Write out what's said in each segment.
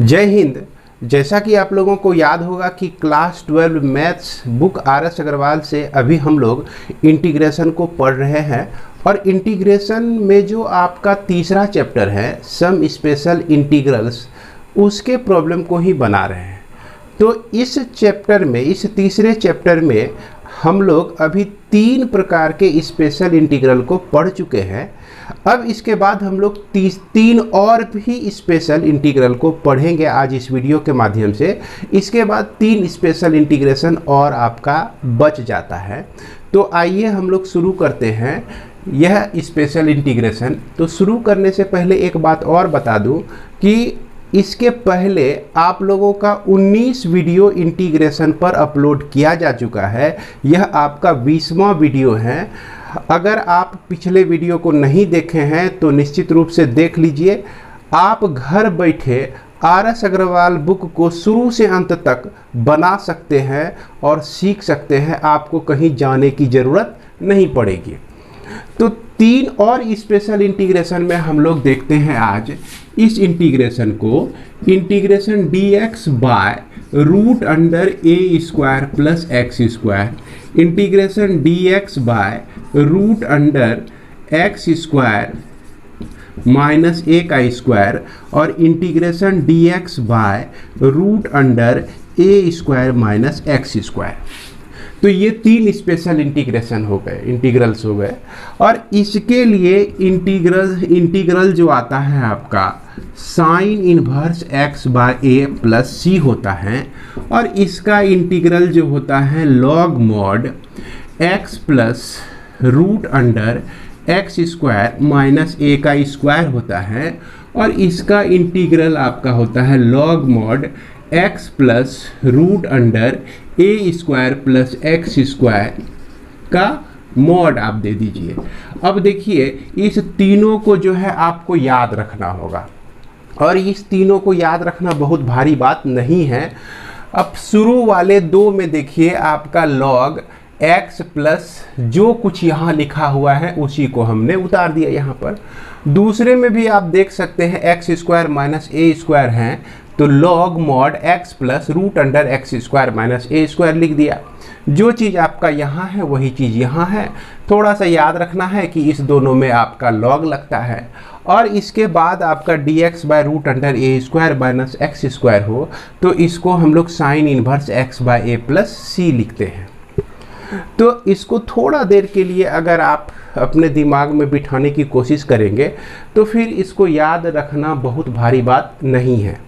जय हिंद। जैसा कि आप लोगों को याद होगा कि class 12 maths book RS Agarwal से अभी हम लोग इंटीग्रेशन को पढ़ रहे हैं और इंटीग्रेशन में जो आपका तीसरा चैप्टर है सम स्पेशल इंटीग्रल्स, उसके प्रॉब्लम को ही बना रहे हैं। तो इस चैप्टर में, इस तीसरे चैप्टर में हम लोग अभी 3 प्रकार के स्पेशल इंटीग्रल को पढ़ चुके हैं। अब इसके बाद हम लोग 3 और भी स्पेशल इंटीग्रल को पढ़ेंगे आज इस वीडियो के माध्यम से। इसके बाद 3 स्पेशल इंटीग्रेशन और आपका बच जाता है। तो आइए हम लोग शुरू करते हैं यह स्पेशल इंटीग्रेशन। तो शुरू करने से पहले एक बात और बता दूं कि इसके पहले आप लोगों का 19 वीडियो इंटीग्रेशन पर अपलोड किया जा चुका है। यह आपका 20वां वीडियो है। अगर आप पिछले वीडियो को नहीं देखे हैं तो निश्चित रूप से देख लीजिए। आप घर बैठे RS अग्रवाल बुक को शुरू से अंत तक बना सकते हैं और सीख सकते हैं। आपको कहीं जाने की ज़रूरत नहीं पड़ेगी। तो 3 और स्पेशल इंटीग्रेशन में हम लोग देखते हैं आज इस इंटीग्रेशन को, integration dx by root under A square plus x square, integration dx by root under x square minus a का स्क्वायर और integration dx by root under A square minus x square. तो ये 3 special integration हो गए, integrals हो गए। और इसके लिए इंटीग्रल जो आता है आपका sine inverse x by A plus c होता है और इसका इंटीग्रल जो होता है log mod x plus root under x square minus a का स्क्वायर होता है और इसका इंटीग्रल आपका होता है log mod x plus root under ए स्क्वायर प्लस एक्स स्क्वायर का मॉड आप दे दीजिए। अब देखिए इस तीनों को जो है आपको याद रखना होगा और इस तीनों को याद रखना बहुत भारी बात नहीं है। अब शुरू वाले 2 में देखिए आपका लॉग x प्लस जो कुछ यहाँ लिखा हुआ है उसी को हमने उतार दिया यहाँ पर। दूसरे में भी आप देख सकते हैं x square minus a square हैं तो log mod x plus root under x square minus a square लिख दिया। जो चीज़ आपका यहाँ है वही चीज़ यहाँ है। थोड़ा सा याद रखना है कि इस दोनों में आपका लॉग लगता है और इसके बाद आपका dx by root under A square minus x square हो तो इसको हम लोग sine inverse x by A plus C लिखते हैं। तो इसको थोड़ा देर के लिए अगर आप अपने दिमाग में बिठाने की कोशिश करेंगे तो फिर इसको याद रखना बहुत भारी बात नहीं है।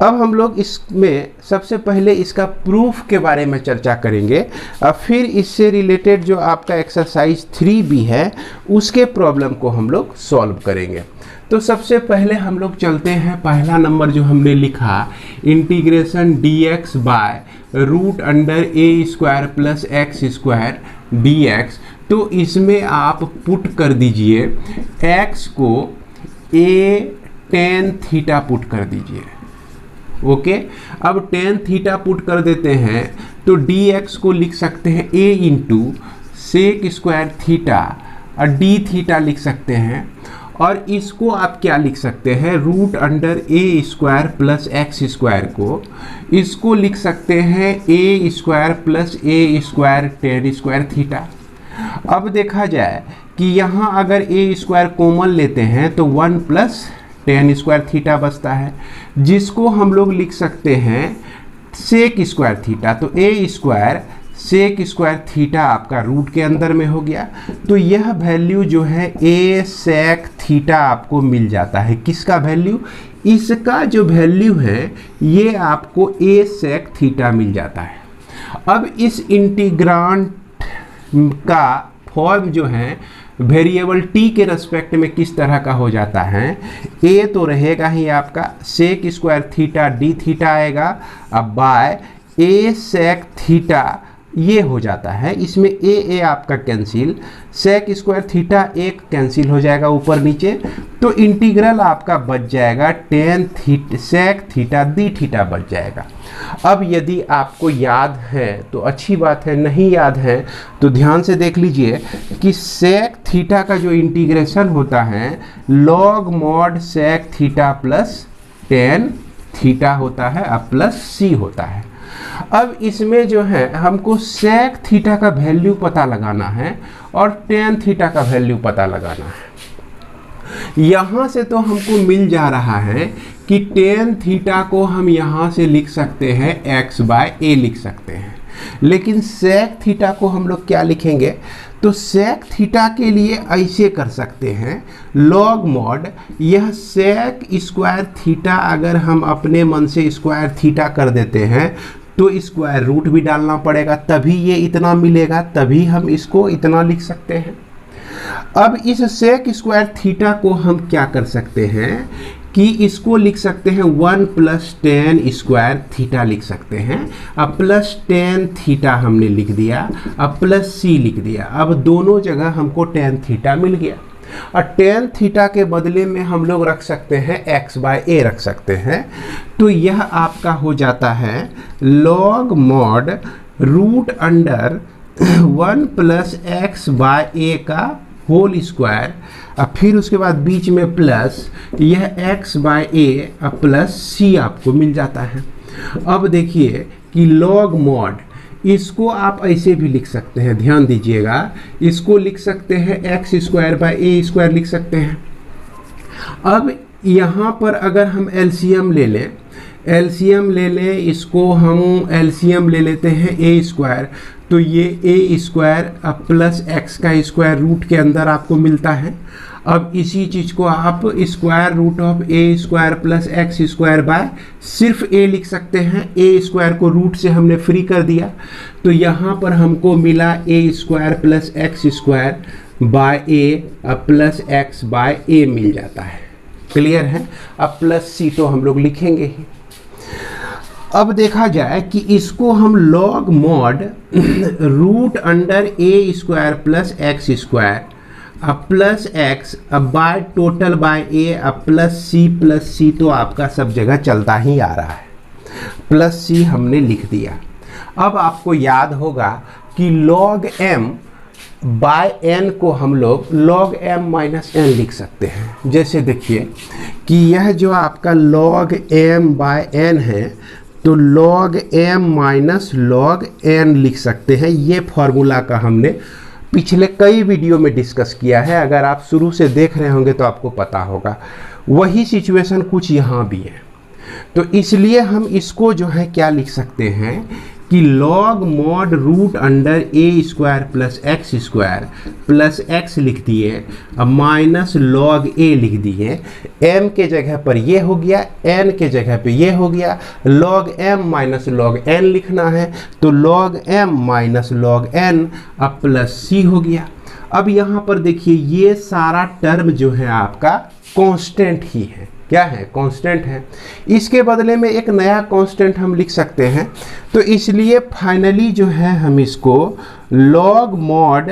अब हम लोग इसमें सबसे पहले इसका प्रूफ के बारे में चर्चा करेंगे और फिर इससे रिलेटेड जो आपका एक्सरसाइज 3 भी है उसके प्रॉब्लम को हम लोग सॉल्व करेंगे। तो सबसे पहले हम लोग चलते हैं, पहला नंबर जो हमने लिखा integration dx by root under A square plus x square dx। तो इसमें आप पुट कर दीजिए x को a tan थीटा पुट कर दीजिए। ओके, अब tan थीटा पुट कर देते हैं तो dx को लिख सकते हैं a into sec square theta और d थीटा लिख सकते हैं और इसको आप क्या लिख सकते हैं रूट अंडर ए स्क्वायर प्लस एक्स स्क्वायर को, इसको लिख सकते हैं ए square plus a square tan square theta. अब देखा जाए कि यहाँ अगर ए स्क्वायर कॉमन लेते हैं तो 1 प्लस tan स्क्वायर थीटा बचता है जिसको हम लोग लिख सकते हैं सेक स्क्वायर थीटा। तो ए स्क्वायर सेक स्क्वायर थीटा आपका रूट के अंदर में हो गया। तो यह वैल्यू जो है ए सेक थीटा आपको मिल जाता है। किसका वैल्यू? इसका जो वैल्यू है ये आपको ए सेक थीटा मिल जाता है। अब इस इंटीग्रांड का फॉर्म जो है वेरिएबल t के रेस्पेक्ट में किस तरह का हो जाता है, a तो रहेगा ही आपका sec square theta d theta आएगा, अब बाय a सेक थीटा ये हो जाता है। इसमें a आपका कैंसिल, सेक स्क्वायर थीटा एक कैंसिल हो जाएगा ऊपर नीचे, तो इंटीग्रल आपका बच जाएगा tan sec theta d theta बच जाएगा। अब यदि आपको याद है तो अच्छी बात है, नहीं याद है तो ध्यान से देख लीजिए कि सेक थीटा का जो इंटीग्रेशन होता है log mod sec theta plus tan theta होता है और प्लस सी होता है। अब इसमें जो है हमको सेक थीटा का वैल्यू पता लगाना है और टेन थीटा का वैल्यू पता लगाना है। यहाँ से तो हमको मिल जा रहा है कि टेन थीटा को हम यहाँ से लिख सकते हैं x बाय ए लिख सकते हैं, लेकिन सेक थीटा को हम लोग क्या लिखेंगे? तो सेक थीटा के लिए ऐसे कर सकते हैं, लॉग मॉड यह सेक स्क्वायर थीटा अगर हम अपने मन से स्क्वायर थीटा कर देते हैं तो स्क्वायर रूट भी डालना पड़ेगा, तभी ये इतना मिलेगा, तभी हम इसको इतना लिख सकते हैं। अब इस सेक स्क्वायर थीटा को हम क्या कर सकते हैं कि इसको लिख सकते हैं 1 प्लस टेन स्क्वायर थीटा लिख सकते हैं। अब प्लस टेन थीटा हमने लिख दिया, अब प्लस सी लिख दिया। अब दोनों जगह हमको टेन थीटा मिल गया और टेन थीटा के बदले में हम लोग रख सकते हैं x बाय ए रख सकते हैं। तो यह आपका हो जाता है log mod root under 1 plus x by a का होल स्क्वायर और फिर उसके बाद बीच में प्लस यह x बाय ए और प्लस सी आपको मिल जाता है। अब देखिए कि लॉग मॉड इसको आप ऐसे भी लिख सकते हैं, ध्यान दीजिएगा, इसको लिख सकते हैं x square by A square लिख सकते हैं। अब यहाँ पर अगर हम एलसीएम ले लें, इसको हम एलसीएम ले लेते हैं ए स्क्वायर, तो ये ए स्क्वायर अब प्लस एक्स का स्क्वायर रूट के अंदर आपको मिलता है। अब इसी चीज़ को आप square root of A square plus x square by सिर्फ ए लिख सकते हैं। ए स्क्वायर को रूट से हमने फ्री कर दिया, तो यहाँ पर हमको मिला a square plus x square by A plus x by a मिल जाता है। क्लियर है? अब प्लस सी तो हम लोग लिखेंगे ही। अब देखा जाए कि इसको हम लॉग मॉड रूट अंडर ए स्क्वायर प्लस एक्स स्क्वायर अब प्लस एक्स अब बाय टोटल बाय ए अब प्लस सी तो आपका सब जगह चलता ही आ रहा है। प्लस सी हमने लिख दिया। अब आपको याद होगा कि लॉग एम बाय एन को हम लोग लॉग एम माइनस एन लिख सकते हैं। जैसे देखिए कि यह जो आपका लॉग एम बाय एन है तो log M minus log N लिख सकते हैं। ये फॉर्मूला का हमने पिछले कई वीडियो में डिस्कस किया है, अगर आप शुरू से देख रहे होंगे तो आपको पता होगा। वही सिचुएशन कुछ यहाँ भी है, तो इसलिए हम इसको जो है क्या लिख सकते हैं कि लॉग मॉड रूट अंडर ए square plus x square plus x लिख दिए अब माइनस लॉग ए लिख दिए। एम के जगह पर ये हो गया, एन के जगह पे ये हो गया। Log M minus log N लिखना है तो log M minus log N अब प्लस सी हो गया। अब यहाँ पर देखिए ये सारा टर्म जो है आपका कांस्टेंट ही है। क्या है? कांस्टेंट है। इसके बदले में एक नया कांस्टेंट हम लिख सकते हैं, तो इसलिए फाइनली जो है हम इसको log mod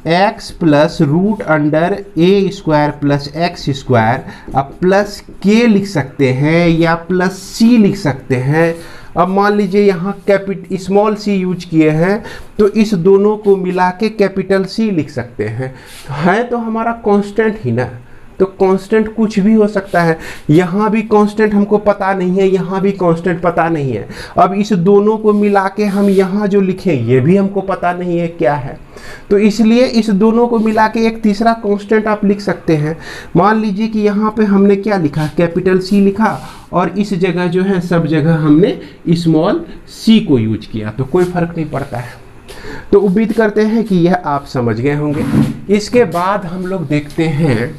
x plus root under ए स्क्वायर प्लस एक्स स्क्वायर अब प्लस के लिख सकते हैं या प्लस सी लिख सकते हैं। अब मान लीजिए यहाँ स्मॉल सी यूज किए हैं तो इस दोनों को मिला के कैपिटल सी लिख सकते हैं। है तो हमारा कांस्टेंट ही ना, तो कांस्टेंट कुछ भी हो सकता है। यहाँ भी कांस्टेंट हमको पता नहीं है, यहाँ भी कांस्टेंट पता नहीं है। अब इस दोनों को मिला के हम यहाँ जो लिखें ये भी हमको पता नहीं है क्या है, तो इसलिए इस दोनों को मिला के एक तीसरा कांस्टेंट आप लिख सकते हैं। मान लीजिए कि यहाँ पे हमने क्या लिखा, कैपिटल सी लिखा और इस जगह जो है सब जगह हमने स्मॉल सी को यूज किया, तो कोई फर्क नहीं पड़ता है। तो उम्मीद करते हैं कि यह आप समझ गए होंगे। इसके बाद हम लोग देखते हैं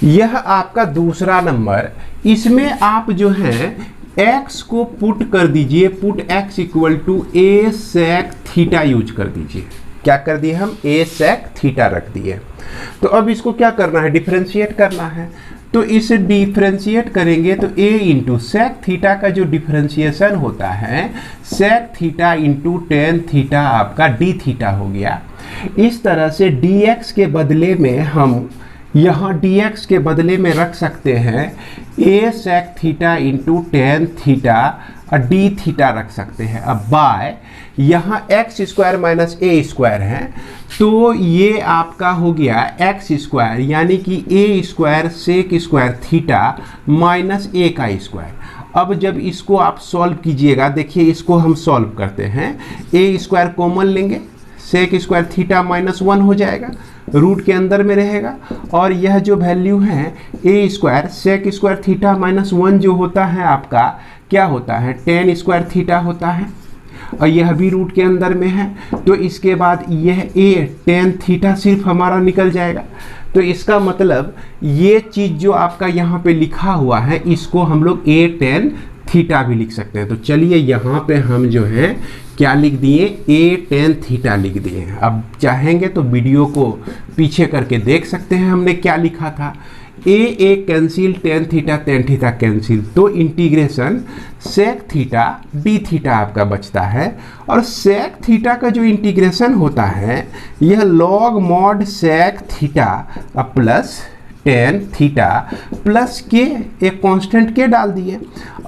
यह आपका दूसरा नंबर। इसमें आप जो है x को पुट कर दीजिए, put x equal to a sec theta use कर दीजिए। क्या कर दिए हम? a sec थीटा रख दिए। तो अब इसको क्या करना है? डिफरेंशिएट करना है। तो इसे डिफरेंशिएट करेंगे तो a इंटू सेक थीटा का जो डिफरेंशिएशन होता है sec theta into tan theta आपका डी थीटा हो गया। इस तरह से dx के बदले में हम यहाँ dx के बदले में रख सकते हैं a sec theta into tan theta और डी थीटा रख सकते हैं। अब बाय यहाँ x square minus a square है, तो ये आपका हो गया एक्स स्क्वायर यानी कि a square sec square theta minus a का स्क्वायर। अब जब इसको आप सॉल्व कीजिएगा, देखिए इसको हम सॉल्व करते हैं, ए स्क्वायर कॉमन लेंगे, सेक स्क्वायर थीटा माइनस 1 हो जाएगा, रूट के अंदर में रहेगा, और यह जो वैल्यू है a square sec square theta minus 1 जो होता है आपका क्या होता है, टेन स्क्वायर थीटा होता है, और यह भी रूट के अंदर में है। तो इसके बाद यह ए टेन थीटा सिर्फ हमारा निकल जाएगा। तो इसका मतलब ये चीज़ जो आपका यहाँ पे लिखा हुआ है इसको हम लोग ए टेन थीटा भी लिख सकते हैं। तो चलिए यहाँ पे हम जो है क्या लिख दिए, ए टेन थीटा लिख दिए। अब चाहेंगे तो वीडियो को पीछे करके देख सकते हैं हमने क्या लिखा था। A cancel, tan theta cancel, तो integration sec theta d theta आपका बचता है। और सेक थीटा का जो इंटीग्रेशन होता है यह log mod sec theta plus tan theta plus k, एक कांस्टेंट के डाल दिए।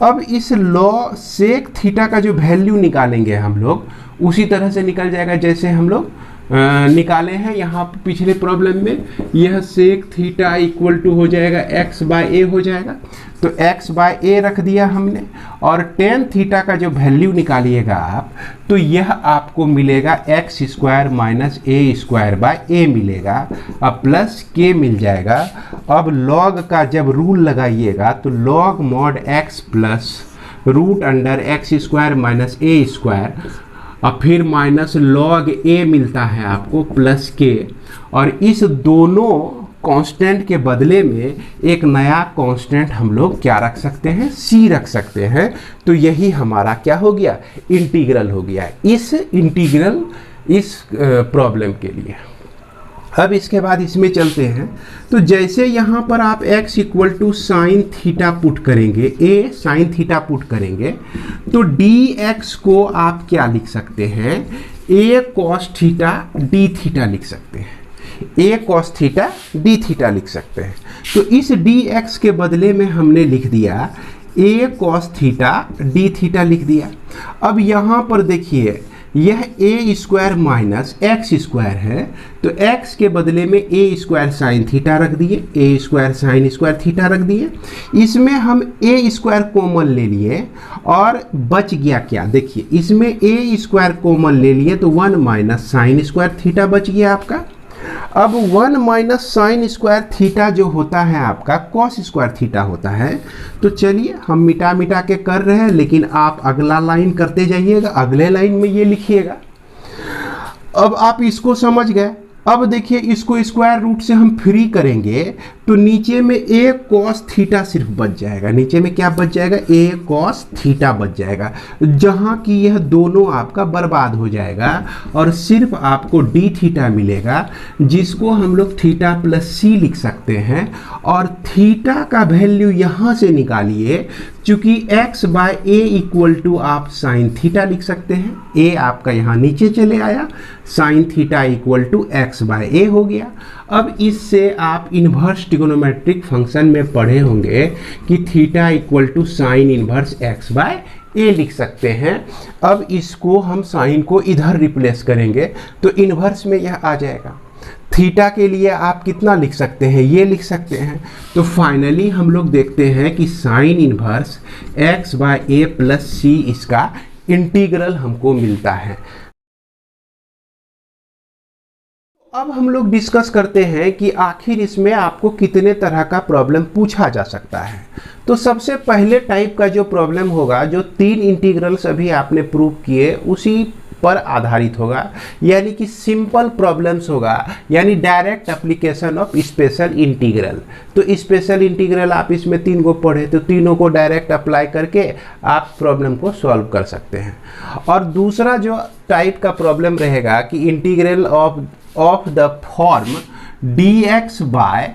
अब इस लॉ सेक थीटा का जो वैल्यू निकालेंगे हम लोग उसी तरह से निकल जाएगा जैसे हम लोग निकाले हैं यहाँ पिछले प्रॉब्लम में। यह सेक थीटा इक्वल टू हो जाएगा एक्स बाय ए हो जाएगा, तो एक्स बाय ए रख दिया हमने। और टेन थीटा का जो वैल्यू निकालिएगा आप, तो यह आपको मिलेगा x square minus a square by a मिलेगा, अब प्लस के मिल जाएगा। अब लॉग का जब रूल लगाइएगा तो log mod x plus root under x square minus a square, और फिर माइनस लॉग ए मिलता है आपको प्लस के, और इस दोनों कांस्टेंट के बदले में एक नया कांस्टेंट हम लोग क्या रख सकते हैं, सी रख सकते हैं। तो यही हमारा क्या हो गया, इंटीग्रल हो गया इस इंटीग्रल इस प्रॉब्लम के लिए। अब इसके बाद इसमें चलते हैं, तो जैसे यहाँ पर आप x equal to sine theta put करेंगे, a साइन थीटा पुट करेंगे, तो dx को आप क्या लिख सकते हैं, a cos theta d theta लिख सकते हैं, a cos theta d theta लिख सकते हैं। तो इस dx के बदले में हमने लिख दिया a cos theta d theta लिख दिया। अब यहाँ पर देखिए यह ए स्क्वायर माइनस एक्स स्क्वायर है, तो x के बदले में ए स्क्वायर साइन थीटा रख दिए, ए स्क्वायर साइन स्क्वायर थीटा रख दिए। इसमें हम ए स्क्वायर कॉमन ले लिए और बच गया क्या, देखिए इसमें ए स्क्वायर कॉमन ले लिए तो 1 माइनस साइन स्क्वायर थीटा बच गया आपका। अब 1 माइनस साइन स्क्वायर थीटा जो होता है आपका कॉस स्क्वायर थीटा होता है। तो चलिए हम मिटा मिटा के कर रहे हैं, लेकिन आप अगला लाइन करते जाइएगा, अगले लाइन में ये लिखिएगा। अब आप इसको समझ गए। अब देखिए इसको स्क्वायर रूट से हम फ्री करेंगे तो नीचे में ए कॉस थीटा सिर्फ बच जाएगा, नीचे में क्या बच जाएगा, ए कॉस थीटा बच जाएगा, जहाँ की यह दोनों आपका बर्बाद हो जाएगा और सिर्फ आपको डी थीटा मिलेगा, जिसको हम लोग थीटा प्लस सी लिख सकते हैं। और थीटा का वैल्यू यहाँ से निकालिए, चूंकि x by a equal to आप साइन थीटा लिख सकते हैं, a आपका यहाँ नीचे चले आया, sine theta equal to x by a हो गया। अब इससे आप इन्वर्स ट्रिगोनोमेट्रिक फंक्शन में पढ़े होंगे कि theta equal to sine inverse x by a लिख सकते हैं। अब इसको हम साइन को इधर रिप्लेस करेंगे तो इन्वर्स में यह आ जाएगा। थीटा के लिए आप कितना लिख सकते हैं, ये लिख सकते हैं। तो फाइनली हम लोग देखते हैं कि sign inverse x by A plus सी इसका इंटीग्रल हमको मिलता है। अब हम लोग डिस्कस करते हैं कि आखिर इसमें आपको कितने तरह का प्रॉब्लम पूछा जा सकता है। तो सबसे पहले टाइप का जो प्रॉब्लम होगा, जो 3 इंटीग्रल्स अभी आपने प्रूव किए उसी पर आधारित होगा, यानी कि सिंपल प्रॉब्लम्स होगा, यानी direct application of special integral. तो स्पेशल इंटीग्रल आप इसमें 3 को पढ़े तो तीनों को डायरेक्ट अप्लाई करके आप प्रॉब्लम को सॉल्व कर सकते हैं। और दूसरा जो टाइप का प्रॉब्लम रहेगा कि integral of the form dx by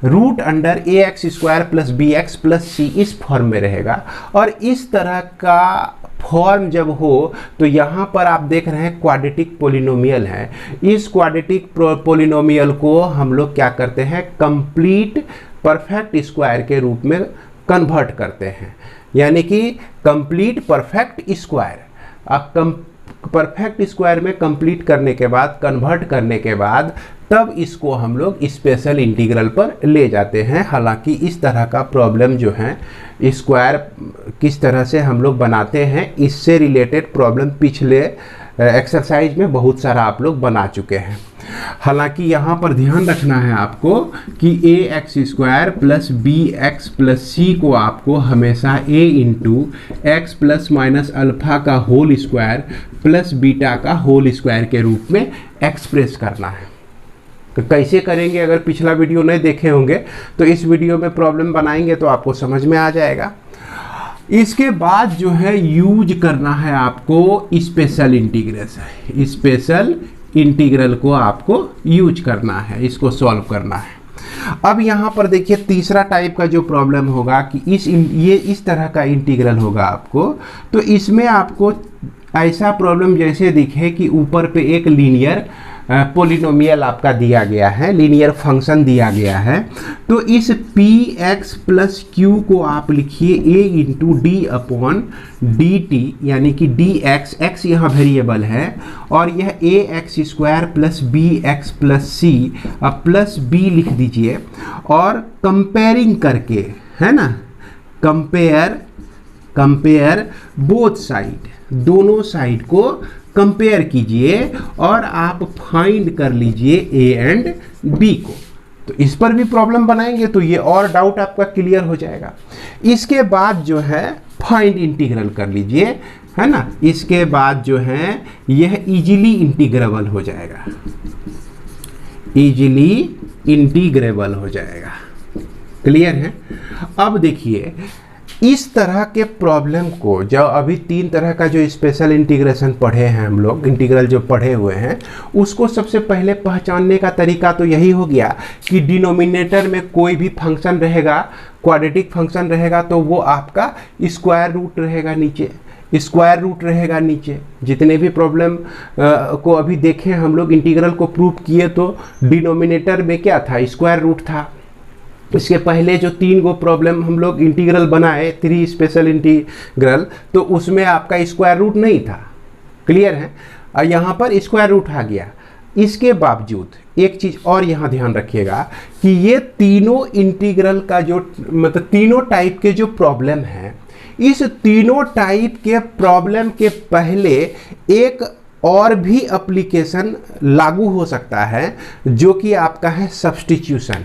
root under a x square plus b x plus c, इस फॉर्म में रहेगा। और इस तरह का फॉर्म जब हो तो यहाँ पर आप देख रहे हैं क्वाड्रेटिक पोलिनोमियल है। इस क्वाड्रेटिक पोलिनोमियल को हम लोग क्या करते हैं, कंप्लीट परफेक्ट स्क्वायर के रूप में कन्वर्ट करते हैं, यानी कि कंप्लीट परफेक्ट स्क्वायर। अब परफेक्ट स्क्वायर में कंप्लीट करने के बाद, कन्वर्ट करने के बाद, तब इसको हम लोग स्पेशल इंटीग्रल पर ले जाते हैं। हालांकि इस तरह का प्रॉब्लम जो है स्क्वायर किस तरह से हम लोग बनाते हैं, इससे रिलेटेड प्रॉब्लम पिछले एक्सरसाइज में बहुत सारा आप लोग बना चुके हैं। हालांकि यहाँ पर ध्यान रखना है आपको कि a x square plus b x plus c को आपको हमेशा a into x plus minus alpha का होल स्क्वायर प्लस बीटा का होल स्क्वायर के रूप में एक्सप्रेस करना है। तो कैसे करेंगे, अगर पिछला वीडियो नहीं देखे होंगे तो इस वीडियो में प्रॉब्लम बनाएंगे तो आपको समझ में आ जाएगा। इसके बाद जो है यूज करना है आपको स्पेशल इंटीग्रेशन, स्पेशल इंटीग्रल को आपको यूज करना है, इसको सॉल्व करना है। अब यहाँ पर देखिए तीसरा टाइप का जो प्रॉब्लम होगा कि ये इस तरह का इंटीग्रल होगा आपको, तो इसमें आपको ऐसा प्रॉब्लम जैसे दिखे कि ऊपर पे एक लीनियर पोलिनोमियल आपका दिया गया है, लीनियर फंक्शन दिया गया है। तो इस पी एक्स प्लस क्यू को आप लिखिए a into d upon d t, यानी कि डी एक्स, एक्स यहाँ वेरिएबल है, और यह a x square plus b x plus c, अब प्लस बी लिख दीजिए, और कंपेयरिंग करके, है ना, कंपेयर बोथ साइड, दोनों साइड को कंपेयर कीजिए और आप फाइंड कर लीजिए ए एंड बी को। तो इस पर भी प्रॉब्लम बनाएंगे तो ये और डाउट आपका क्लियर हो जाएगा। इसके बाद जो है फाइंड इंटीग्रल कर लीजिए, है ना, इसके बाद जो है यह इजीली इंटीग्रेबल हो जाएगा, इजीली इंटीग्रेबल हो जाएगा। क्लियर है। अब देखिए इस तरह के प्रॉब्लम को, जो अभी तीन तरह का जो स्पेशल इंटीग्रेशन पढ़े हैं हम लोग, इंटीग्रल जो पढ़े हुए हैं, उसको सबसे पहले पहचानने का तरीका तो यही हो गया कि डिनोमिनेटर में कोई भी फंक्शन रहेगा, क्वाड्रेटिक फंक्शन रहेगा, तो वो आपका स्क्वायर रूट रहेगा नीचे, स्क्वायर रूट रहेगा नीचे। जितने भी प्रॉब्लम को अभी देखें हम लोग, इंटीग्रल को प्रूव किए, तो डिनोमिनेटर में क्या था, स्क्वायर रूट था। इसके पहले जो तीन गो प्रॉब्लम हम लोग इंटीग्रल बनाए, 3 स्पेशल इंटीग्रल, तो उसमें आपका स्क्वायर रूट नहीं था। क्लियर है। और यहाँ पर स्क्वायर रूट आ गया। इसके बावजूद एक चीज़ और यहाँ ध्यान रखिएगा कि ये तीनों इंटीग्रल का जो, मतलब तीनों टाइप के जो प्रॉब्लम हैं, इस तीनों टाइप के प्रॉब्लम के पहले एक और भी एप्लीकेशन लागू हो सकता है, जो कि आपका है सब्स्टिट्यूशन।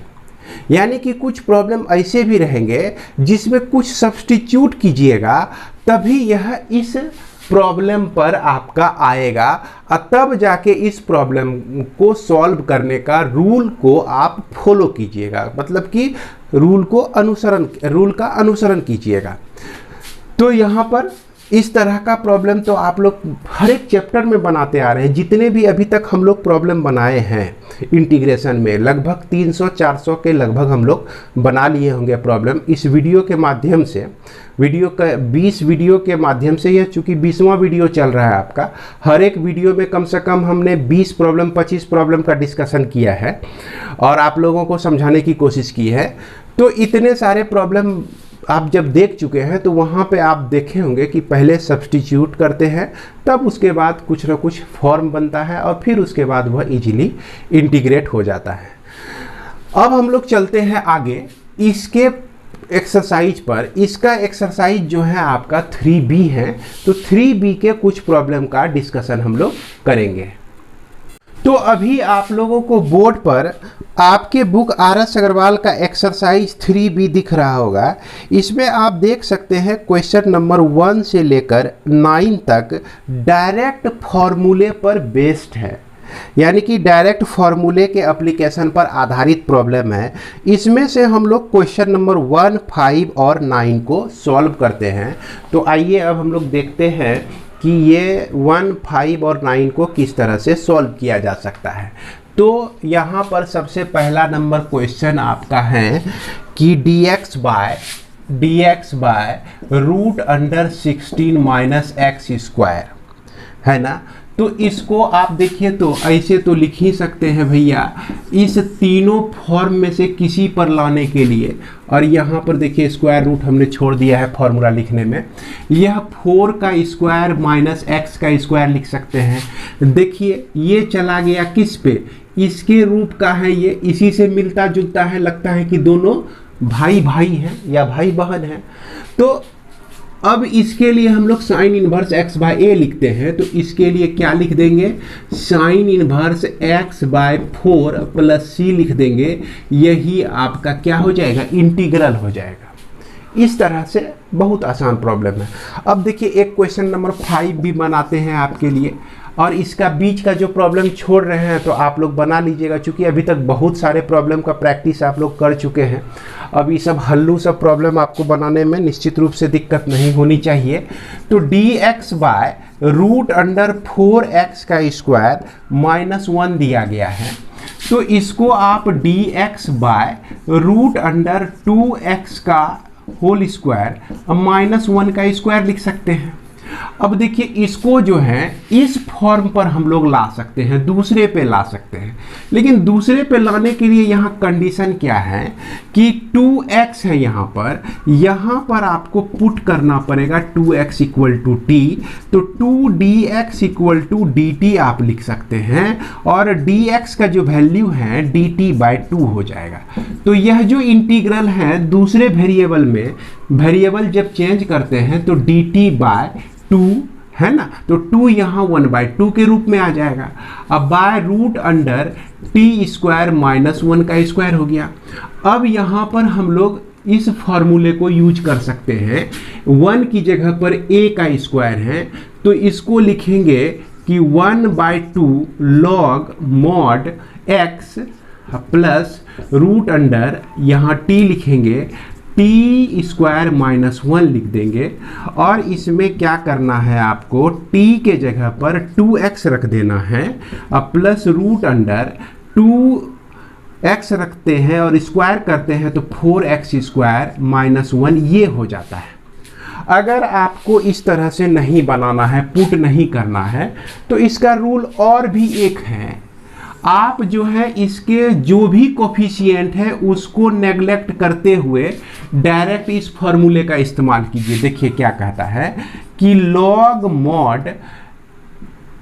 यानी कि कुछ प्रॉब्लम ऐसे भी रहेंगे जिसमें कुछ सब्स्टिट्यूट कीजिएगा तभी यह इस प्रॉब्लम पर आपका आएगा, और तब जाके इस प्रॉब्लम को सॉल्व करने का रूल को आप फॉलो कीजिएगा, मतलब कि रूल का अनुसरण कीजिएगा। तो यहाँ पर इस तरह का प्रॉब्लम तो आप लोग हर एक चैप्टर में बनाते आ रहे हैं। जितने भी अभी तक हम लोग प्रॉब्लम बनाए हैं इंटीग्रेशन में, लगभग 300-400 के लगभग हम लोग बना लिए होंगे प्रॉब्लम। इस वीडियो के माध्यम से, वीडियो का 20 वीडियो के माध्यम से, यह चूँकि 20वां वीडियो चल रहा है आपका, हर एक वीडियो में कम से कम हमने 20 प्रॉब्लम 25 प्रॉब्लम का डिस्कशन किया है और आप लोगों को समझाने की कोशिश की है। तो इतने सारे प्रॉब्लम आप जब देख चुके हैं तो वहाँ पे आप देखे होंगे कि पहले सब्स्टिट्यूट करते हैं, तब उसके बाद कुछ ना कुछ फॉर्म बनता है और फिर उसके बाद वह इजीली इंटीग्रेट हो जाता है। अब हम लोग चलते हैं आगे इसके एक्सरसाइज पर। इसका एक्सरसाइज जो है आपका 3B है, तो 3B के कुछ प्रॉब्लम का डिस्कशन हम लोग करेंगे। तो अभी आप लोगों को बोर्ड पर आपके बुक RS अग्रवाल का एक्सरसाइज 3B दिख रहा होगा। इसमें आप देख सकते हैं क्वेश्चन नंबर 1 से लेकर 9 तक डायरेक्ट फॉर्मूले पर बेस्ड है, यानी कि डायरेक्ट फॉर्मूले के एप्लीकेशन पर आधारित प्रॉब्लम है। इसमें से हम लोग क्वेश्चन नंबर 1, 5 और 9 को सॉल्व करते हैं। तो आइए अब हम लोग देखते हैं कि ये 1, 5 और 9 को किस तरह से सॉल्व किया जा सकता है। तो यहाँ पर सबसे पहला नंबर क्वेश्चन आपका है कि dx by root under 16 minus x square, है ना। तो इसको आप देखिए तो ऐसे तो लिख ही सकते हैं भैया, इस तीनों फॉर्म में से किसी पर लाने के लिए। और यहाँ पर देखिए स्क्वायर रूट हमने छोड़ दिया है फॉर्मूला लिखने में, यह 4 का स्क्वायर माइनस एक्स का स्क्वायर लिख सकते हैं। देखिए ये चला गया किस पे, इसके रूट का है, ये इसी से मिलता जुलता है, लगता है कि दोनों भाई भाई हैं या भाई बहन हैं। तो अब इसके लिए हम लोग sine inverse x by a लिखते हैं, तो इसके लिए क्या लिख देंगे, sine inverse x by 4 plus c लिख देंगे। यही आपका क्या हो जाएगा, इंटीग्रल हो जाएगा। इस तरह से बहुत आसान प्रॉब्लम है। अब देखिए एक क्वेश्चन नंबर 5 भी बनाते हैं आपके लिए, और इसका बीच का जो प्रॉब्लम छोड़ रहे हैं तो आप लोग बना लीजिएगा, क्योंकि अभी तक बहुत सारे प्रॉब्लम का प्रैक्टिस आप लोग कर चुके हैं। अब ये सब हल्लू सब प्रॉब्लम आपको बनाने में निश्चित रूप से दिक्कत नहीं होनी चाहिए। तो dx by root under 4x का स्क्वायर माइनस 1 दिया गया है, तो इसको आप dx by root under 2x का होल स्क्वायर माइनस 1 का स्क्वायर लिख सकते हैं। अब देखिए इसको जो है इस फॉर्म पर हम लोग ला सकते हैं, दूसरे पे ला सकते हैं, लेकिन दूसरे पे लाने के लिए यहाँ कंडीशन क्या है कि 2x है यहाँ पर आपको पुट करना पड़ेगा 2x इक्वल टू टी, तो 2dx इक्वल टू dt आप लिख सकते हैं, और dx का जो वैल्यू है dt बाय 2 हो जाएगा। तो यह जो इंटीग्रल है दूसरे वेरिएबल में, वेरिएबल जब चेंज करते हैं तो dt बाय 2 है ना, तो 2 यहाँ 1/2 के रूप में आ जाएगा। अब by root under t square minus 1 का स्क्वायर हो गया। अब यहाँ पर हम लोग इस फॉर्मूले को यूज कर सकते हैं, 1 की जगह पर a का स्क्वायर है, तो इसको लिखेंगे कि 1/2 log mod x plus root under यहाँ t लिखेंगे, टी स्क्वायर माइनस 1 लिख देंगे, और इसमें क्या करना है आपको, t के जगह पर 2x रख देना है, अब प्लस रूट अंडर 2x रखते हैं और स्क्वायर करते हैं तो 4x स्क्वायर माइनस 1 ये हो जाता है। अगर आपको इस तरह से नहीं बनाना है, पुट नहीं करना है, तो इसका रूल और भी एक है, आप जो है इसके जो भी कोफिशिएंट है उसको नेग्लेक्ट करते हुए डायरेक्ट इस फॉर्मूले का इस्तेमाल कीजिए। देखिए क्या कहता है कि लॉग मॉड,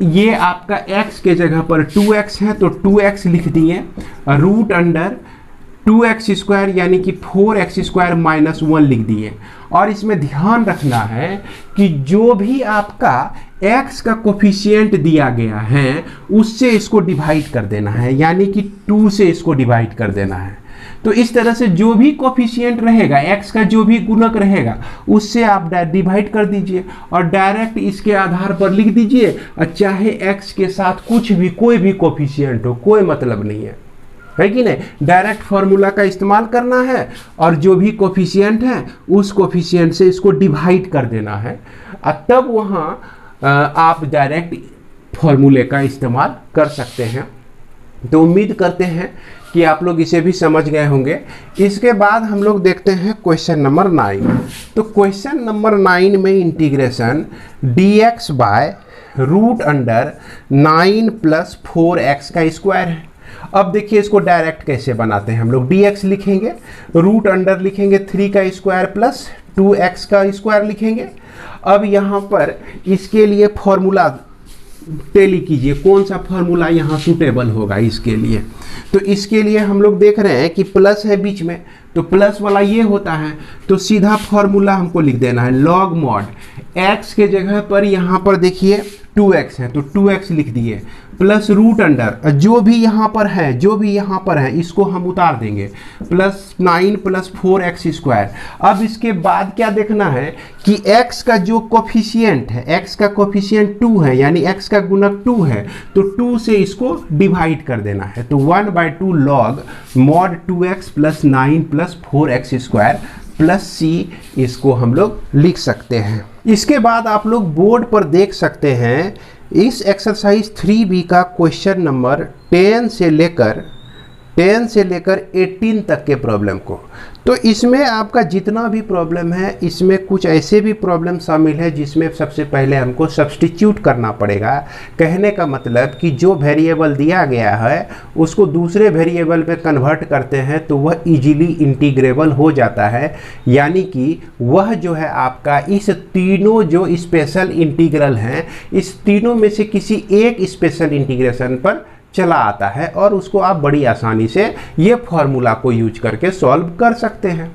ये आपका x के जगह पर 2x है तो 2x लिख दिए, रूट अंडर 2x स्क्वायर यानी कि 4x स्क्वायर माइनस 1 लिख दिए। और इसमें ध्यान रखना है कि जो भी आपका x का कोफिशिएंट दिया गया है उससे इसको डिवाइड कर देना है, यानी कि 2 से इसको डिवाइड कर देना है। तो इस तरह से जो भी कोफिशिएंट रहेगा, x का जो भी गुणक रहेगा उससे आप डिवाइड कर दीजिए और डायरेक्ट इसके आधार पर लिख दीजिए, और चाहे x के साथ कुछ भी कोई भी कोफिशिएंट हो, कोई मतलब नहीं है कि नहीं। डायरेक्ट फॉर्मूला का इस्तेमाल करना है और जो भी कोफिशिएंट है उस कोफिशिएंट से इसको डिवाइड कर देना है, और तब वहाँ आप डायरेक्ट फॉर्मूले का इस्तेमाल कर सकते हैं। तो उम्मीद करते हैं कि आप लोग इसे भी समझ गए होंगे। इसके बाद हम लोग देखते हैं क्वेश्चन नंबर 9। तो क्वेश्चन नंबर 9 में integration dx by root under 9 plus 4x का स्क्वायर है। अब देखिए इसको डायरेक्ट कैसे बनाते हैं हम लोग, dx लिखेंगे, रूट अंडर लिखेंगे 3 का स्क्वायर प्लस 2x का स्क्वायर लिखेंगे। अब यहाँ पर इसके लिए फॉर्मूला टेली कीजिए, कौन सा फॉर्मूला यहाँ सूटेबल होगा इसके लिए। तो इसके लिए हम लोग देख रहे हैं कि प्लस है बीच में, तो प्लस वाला ये होता है, तो सीधा फॉर्मूला हमको लिख देना है, लॉग मॉड x के जगह पर यहाँ पर देखिए 2x है तो 2x लिख दिए, प्लस रूट अंडर जो भी यहाँ पर है इसको हम उतार देंगे, प्लस 9 प्लस 4x स्क्वायर। अब इसके बाद क्या देखना है कि x का जो कोफिशिएंट है, x का कोफिशिएंट 2 है, यानी x का गुणक 2 है, तो 2 से इसको डिवाइड कर देना है, तो 1/2 log mod 2x plus 9 plus 4x square plus c, इसको हम लोग लिख सकते हैं। इसके बाद आप लोग बोर्ड पर देख सकते हैं इस एक्सरसाइज 3B का क्वेश्चन नंबर 10 से लेकर 10 से लेकर 18 तक के प्रॉब्लम को। तो इसमें आपका जितना भी प्रॉब्लम है, इसमें कुछ ऐसे भी प्रॉब्लम शामिल है जिसमें सबसे पहले हमको सब्स्टिट्यूट करना पड़ेगा। कहने का मतलब कि जो वेरिएबल दिया गया है उसको दूसरे वेरिएबल में कन्वर्ट करते हैं तो वह इजीली इंटीग्रेबल हो जाता है, यानी कि वह जो है आपका इस तीनों जो स्पेशल इंटीग्रल हैं, इस तीनों में से किसी एक स्पेशल इंटीग्रेशन पर चला आता है और उसको आप बड़ी आसानी से ये फॉर्मूला को यूज करके सॉल्व कर सकते हैं।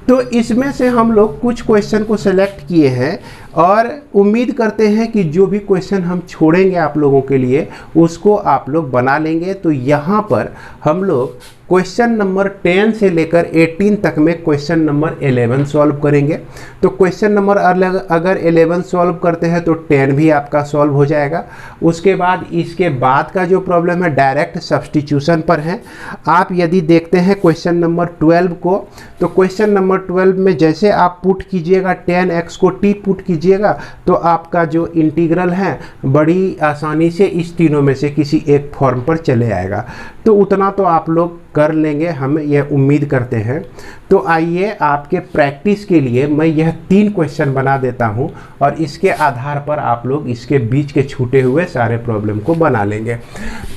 तो इसमें से हम लोग कुछ क्वेश्चन को सेलेक्ट किए हैं और उम्मीद करते हैं कि जो भी क्वेश्चन हम छोड़ेंगे आप लोगों के लिए उसको आप लोग बना लेंगे। तो यहाँ पर हम लोग क्वेश्चन नंबर 10 से लेकर 18 तक में क्वेश्चन नंबर 11 सॉल्व करेंगे। तो क्वेश्चन नंबर अगर 11 सॉल्व करते हैं तो 10 भी आपका सॉल्व हो जाएगा। उसके बाद इसके बाद का जो प्रॉब्लम है डायरेक्ट सब्स्टिट्यूशन पर है। आप यदि देखते हैं क्वेश्चन नंबर 12 को, तो क्वेश्चन नंबर 12 में जैसे आप पुट कीजिएगा 10x को t पुट कीजिएगा तो आपका जो इंटीग्रल है बड़ी आसानी से इस तीनों में से किसी एक फॉर्म पर चले आएगा। तो उतना तो आप लोग कर लेंगे, हम यह उम्मीद करते हैं। तो आइए आपके प्रैक्टिस के लिए मैं यह 3 क्वेश्चन बना देता हूं और इसके आधार पर आप लोग इसके बीच के छूटे हुए सारे प्रॉब्लम को बना लेंगे।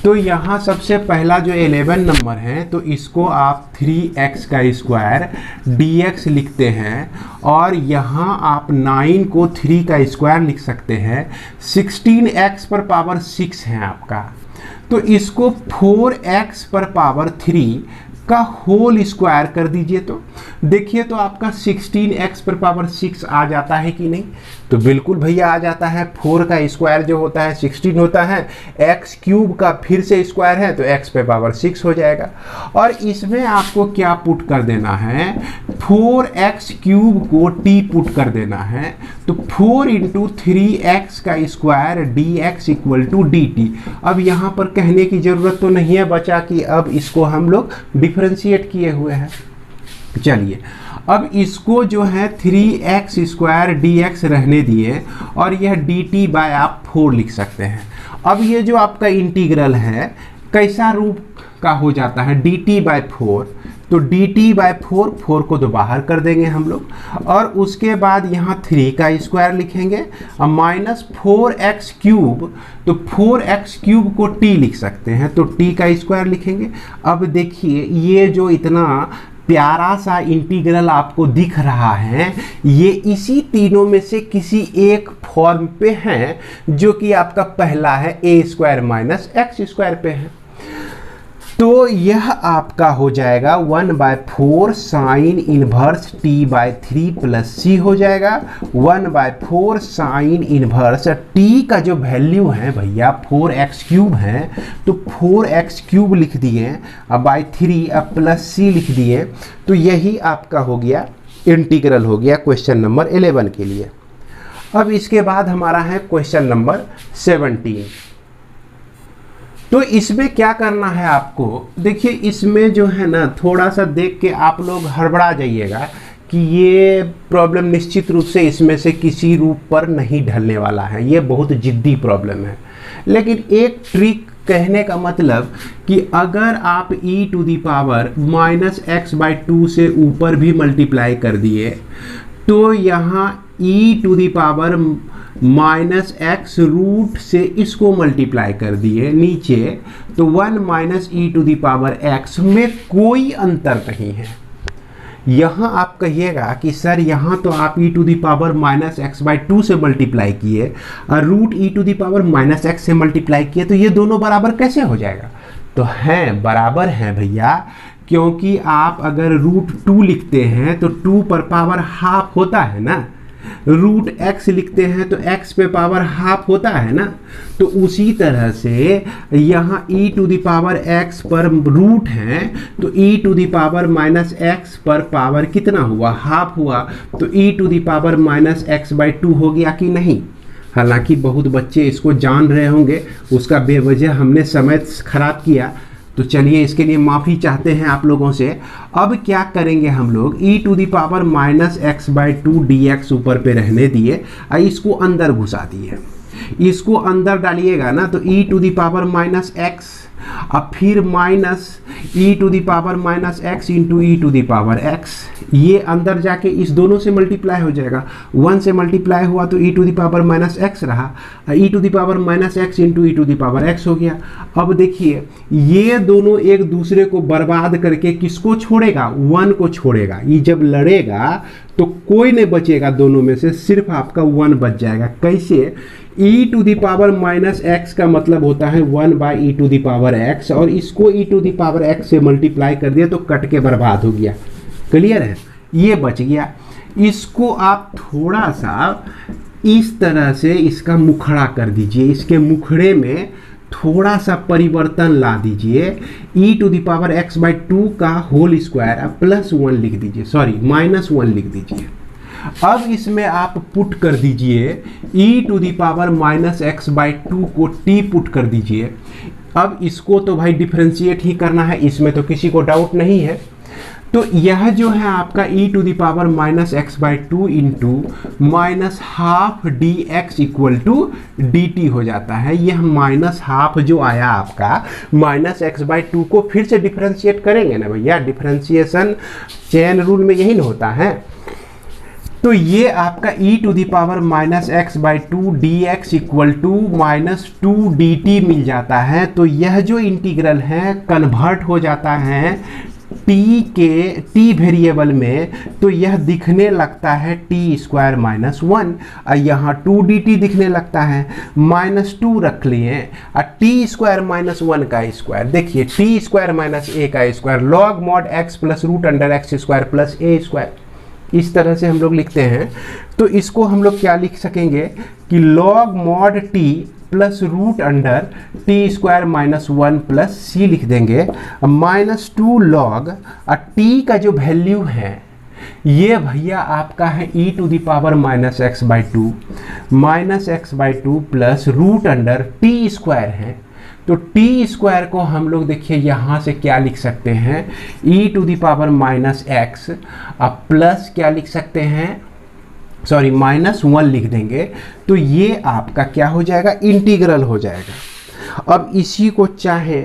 तो यहाँ सबसे पहला जो 11 नंबर है तो इसको आप 3x का स्क्वायर dx लिखते हैं और यहाँ आप 9 को 3 का स्क्वायर लिख सकते हैं। 16x पर पावर 6 है आपका, तो इसको 4x पर पावर 3 का होल स्क्वायर कर दीजिए। तो देखिए तो आपका 16x पर पावर 6 आ जाता है कि नहीं? तो बिल्कुल भैया आ जाता है। 4 का स्क्वायर जो होता है 16 होता है, x क्यूब का फिर से स्क्वायर है तो x पे पावर 6 हो जाएगा। और इसमें आपको क्या पुट कर देना है, 4x क्यूब को t पुट कर देना है। तो 4 इंटू 3x का square dx equal to dt। अब यहाँ पर कहने की ज़रूरत तो नहीं है बचा कि अब इसको हम लोग डिफरेंशिएट किए हुए हैं। चलिए अब इसको जो है 3x स्क्वायर dx रहने दिए और यह dt बाय आप 4 लिख सकते हैं। अब ये जो आपका इंटीग्रल है कैसा रूप का हो जाता है, dt बाय 4। तो dt बाय 4 को तो बाहर कर देंगे हम लोग और उसके बाद यहाँ 3 का स्क्वायर लिखेंगे और माइनस 4x क्यूब, तो 4x क्यूब को t लिख सकते हैं तो t का स्क्वायर लिखेंगे। अब देखिए ये जो इतना प्यारा सा इंटीग्रल आपको दिख रहा है ये इसी तीनों में से किसी एक फॉर्म पे है जो कि आपका पहला है a square minus x square पे है। तो यह आपका हो जाएगा 1/4 sine inverse t by 3 plus c हो जाएगा। 1/4 साइन इनवर्स t का जो वैल्यू है भैया 4x क्यूब है तो 4x क्यूब लिख दिए, अब बाय 3 अब प्लस c लिख दिए। तो यही आपका हो गया इंटीग्रल हो गया क्वेश्चन नंबर 11 के लिए। अब इसके बाद हमारा है क्वेश्चन नंबर 17। तो इसमें क्या करना है आपको, देखिए इसमें जो है ना थोड़ा सा देख के आप लोग हड़बड़ा जाइएगा कि ये प्रॉब्लम निश्चित रूप से इसमें से किसी रूप पर नहीं ढलने वाला है, ये बहुत जिद्दी प्रॉब्लम है। लेकिन एक ट्रिक कहने का मतलब कि अगर आप e to the power minus x by 2 से ऊपर भी मल्टीप्लाई कर दिए तो यहाँ e to the power minus x root से इसको मल्टीप्लाई कर दिए नीचे, तो 1 minus e to the power x में कोई अंतर नहीं है। यहाँ आप कहिएगा कि सर यहाँ तो आप e to the power minus x by 2 से मल्टीप्लाई किए और root e to the power minus x से मल्टीप्लाई किए, तो ये दोनों बराबर कैसे हो जाएगा? तो हैं बराबर हैं भैया, क्योंकि आप अगर रूट 2 लिखते हैं तो 2 पर पावर हाफ होता है ना, रूट x लिखते हैं तो x पे पावर हाफ होता है ना। तो उसी तरह से यहाँ e to the power x पर रूट है तो e to the power minus x पर पावर कितना हुआ, हाफ हुआ, तो e to the power minus x by 2 हो गया कि नहीं। हालांकि बहुत बच्चे इसको जान रहे होंगे, उसका बेवजह हमने समय खराब किया, तो चलिए इसके लिए माफ़ी चाहते हैं आप लोगों से। अब क्या करेंगे हम लोग, e to the power minus x by 2 dx ऊपर पे रहने दिए और इसको अंदर घुसा दिए। इसको अंदर डालिएगा ना तो e to the power minus x, अब फिर minus e to the power minus x into e to the power x, ये अंदर जाके इस दोनों से मल्टीप्लाई हो जाएगा, 1 से मल्टीप्लाई हुआ तो e to the power minus x रहा, e to the power minus x into e to the power x हो गया। अब देखिए ये दोनों एक दूसरे को बर्बाद करके किसको छोड़ेगा, 1 को छोड़ेगा। ये जब लड़ेगा तो कोई नहीं बचेगा दोनों में से, सिर्फ आपका 1 बच जाएगा। कैसे, e to the power minus x का मतलब होता है 1 by e to the power x, और इसको e to the power x से मल्टीप्लाई कर दिया तो कट के बर्बाद हो गया। क्लियर है, ये बच गया। इसको आप थोड़ा सा इस तरह से इसका मुखड़ा कर दीजिए, इसके मुखड़े में थोड़ा सा परिवर्तन ला दीजिए, e to the power x by 2 का होल स्क्वायर आप +1 लिख दीजिए, सॉरी -1 लिख दीजिए। अब इसमें आप पुट कर दीजिए e to the power minus x by 2 को टी पुट कर दीजिए। अब इसको तो भाई डिफ्रेंशिएट ही करना है, इसमें तो किसी को डाउट नहीं है। तो यह जो है आपका e to the power minus x by 2 into minus half d x equal to d t हो जाता है। यह माइनस हाफ जो आया आपका माइनस एक्स बाई 2 को फिर से डिफ्रेंशिएट करेंगे ना भैया, डिफ्रेंशिएशन चेन रूल में यही ना होता है। तो ये आपका e to the power minus x by 2 d x equal to -2 d t मिल जाता है। तो यह जो इंटीग्रल है कन्वर्ट हो जाता है टी के टी वेरिएबल में, तो यह दिखने लगता है टी स्क्वायर -1, और यहाँ 2 डी टी दिखने लगता है, -2 रख लिए और टी स्क्वायर -1 का स्क्वायर। देखिए टी स्क्वायर माइनस ए का square, log mod x plus root under x square plus a square, इस तरह से हम लोग लिखते हैं। तो इसको हम लोग क्या लिख सकेंगे कि log mod t plus root under t square -1 plus c लिख देंगे। -2 लॉग टी का जो वैल्यू है ये भैया आपका है e to the power minus x by 2 plus root under t square है। तो टी स्क्वायर को हम लोग देखिए यहाँ से क्या लिख सकते हैं, e to the power minus x, अब प्लस क्या लिख सकते हैं, सॉरी -1 लिख देंगे। तो ये आपका क्या हो जाएगा, इंटीग्रल हो जाएगा। अब इसी को चाहे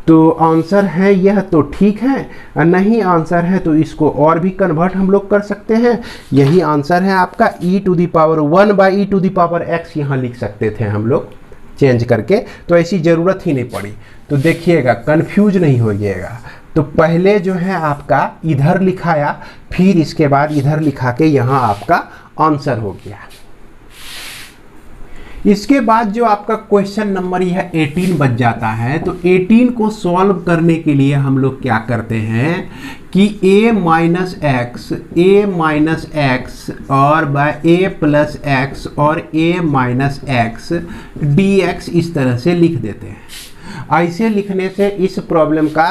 तो आंसर है यह तो ठीक है, और नहीं आंसर है तो इसको और भी कन्वर्ट हम लोग कर सकते हैं। यही आंसर है आपका, e to the power 1 by e to the power x यहाँ लिख सकते थे हम लोग चेंज करके, तो ऐसी ज़रूरत ही नहीं पड़ी। तो देखिएगा कंफ्यूज नहीं होइएगा। तो पहले जो है आपका इधर लिखाया, फिर इसके बाद इधर लिखा के यहाँ आपका आंसर हो गया। इसके बाद जो आपका क्वेश्चन नंबर यह 18 बच जाता है। तो 18 को सॉल्व करने के लिए हम लोग क्या करते हैं कि a माइनस एक्स और बाय a प्लस एक्स और a माइनस एक्स dx इस तरह से लिख देते हैं। ऐसे लिखने से इस प्रॉब्लम का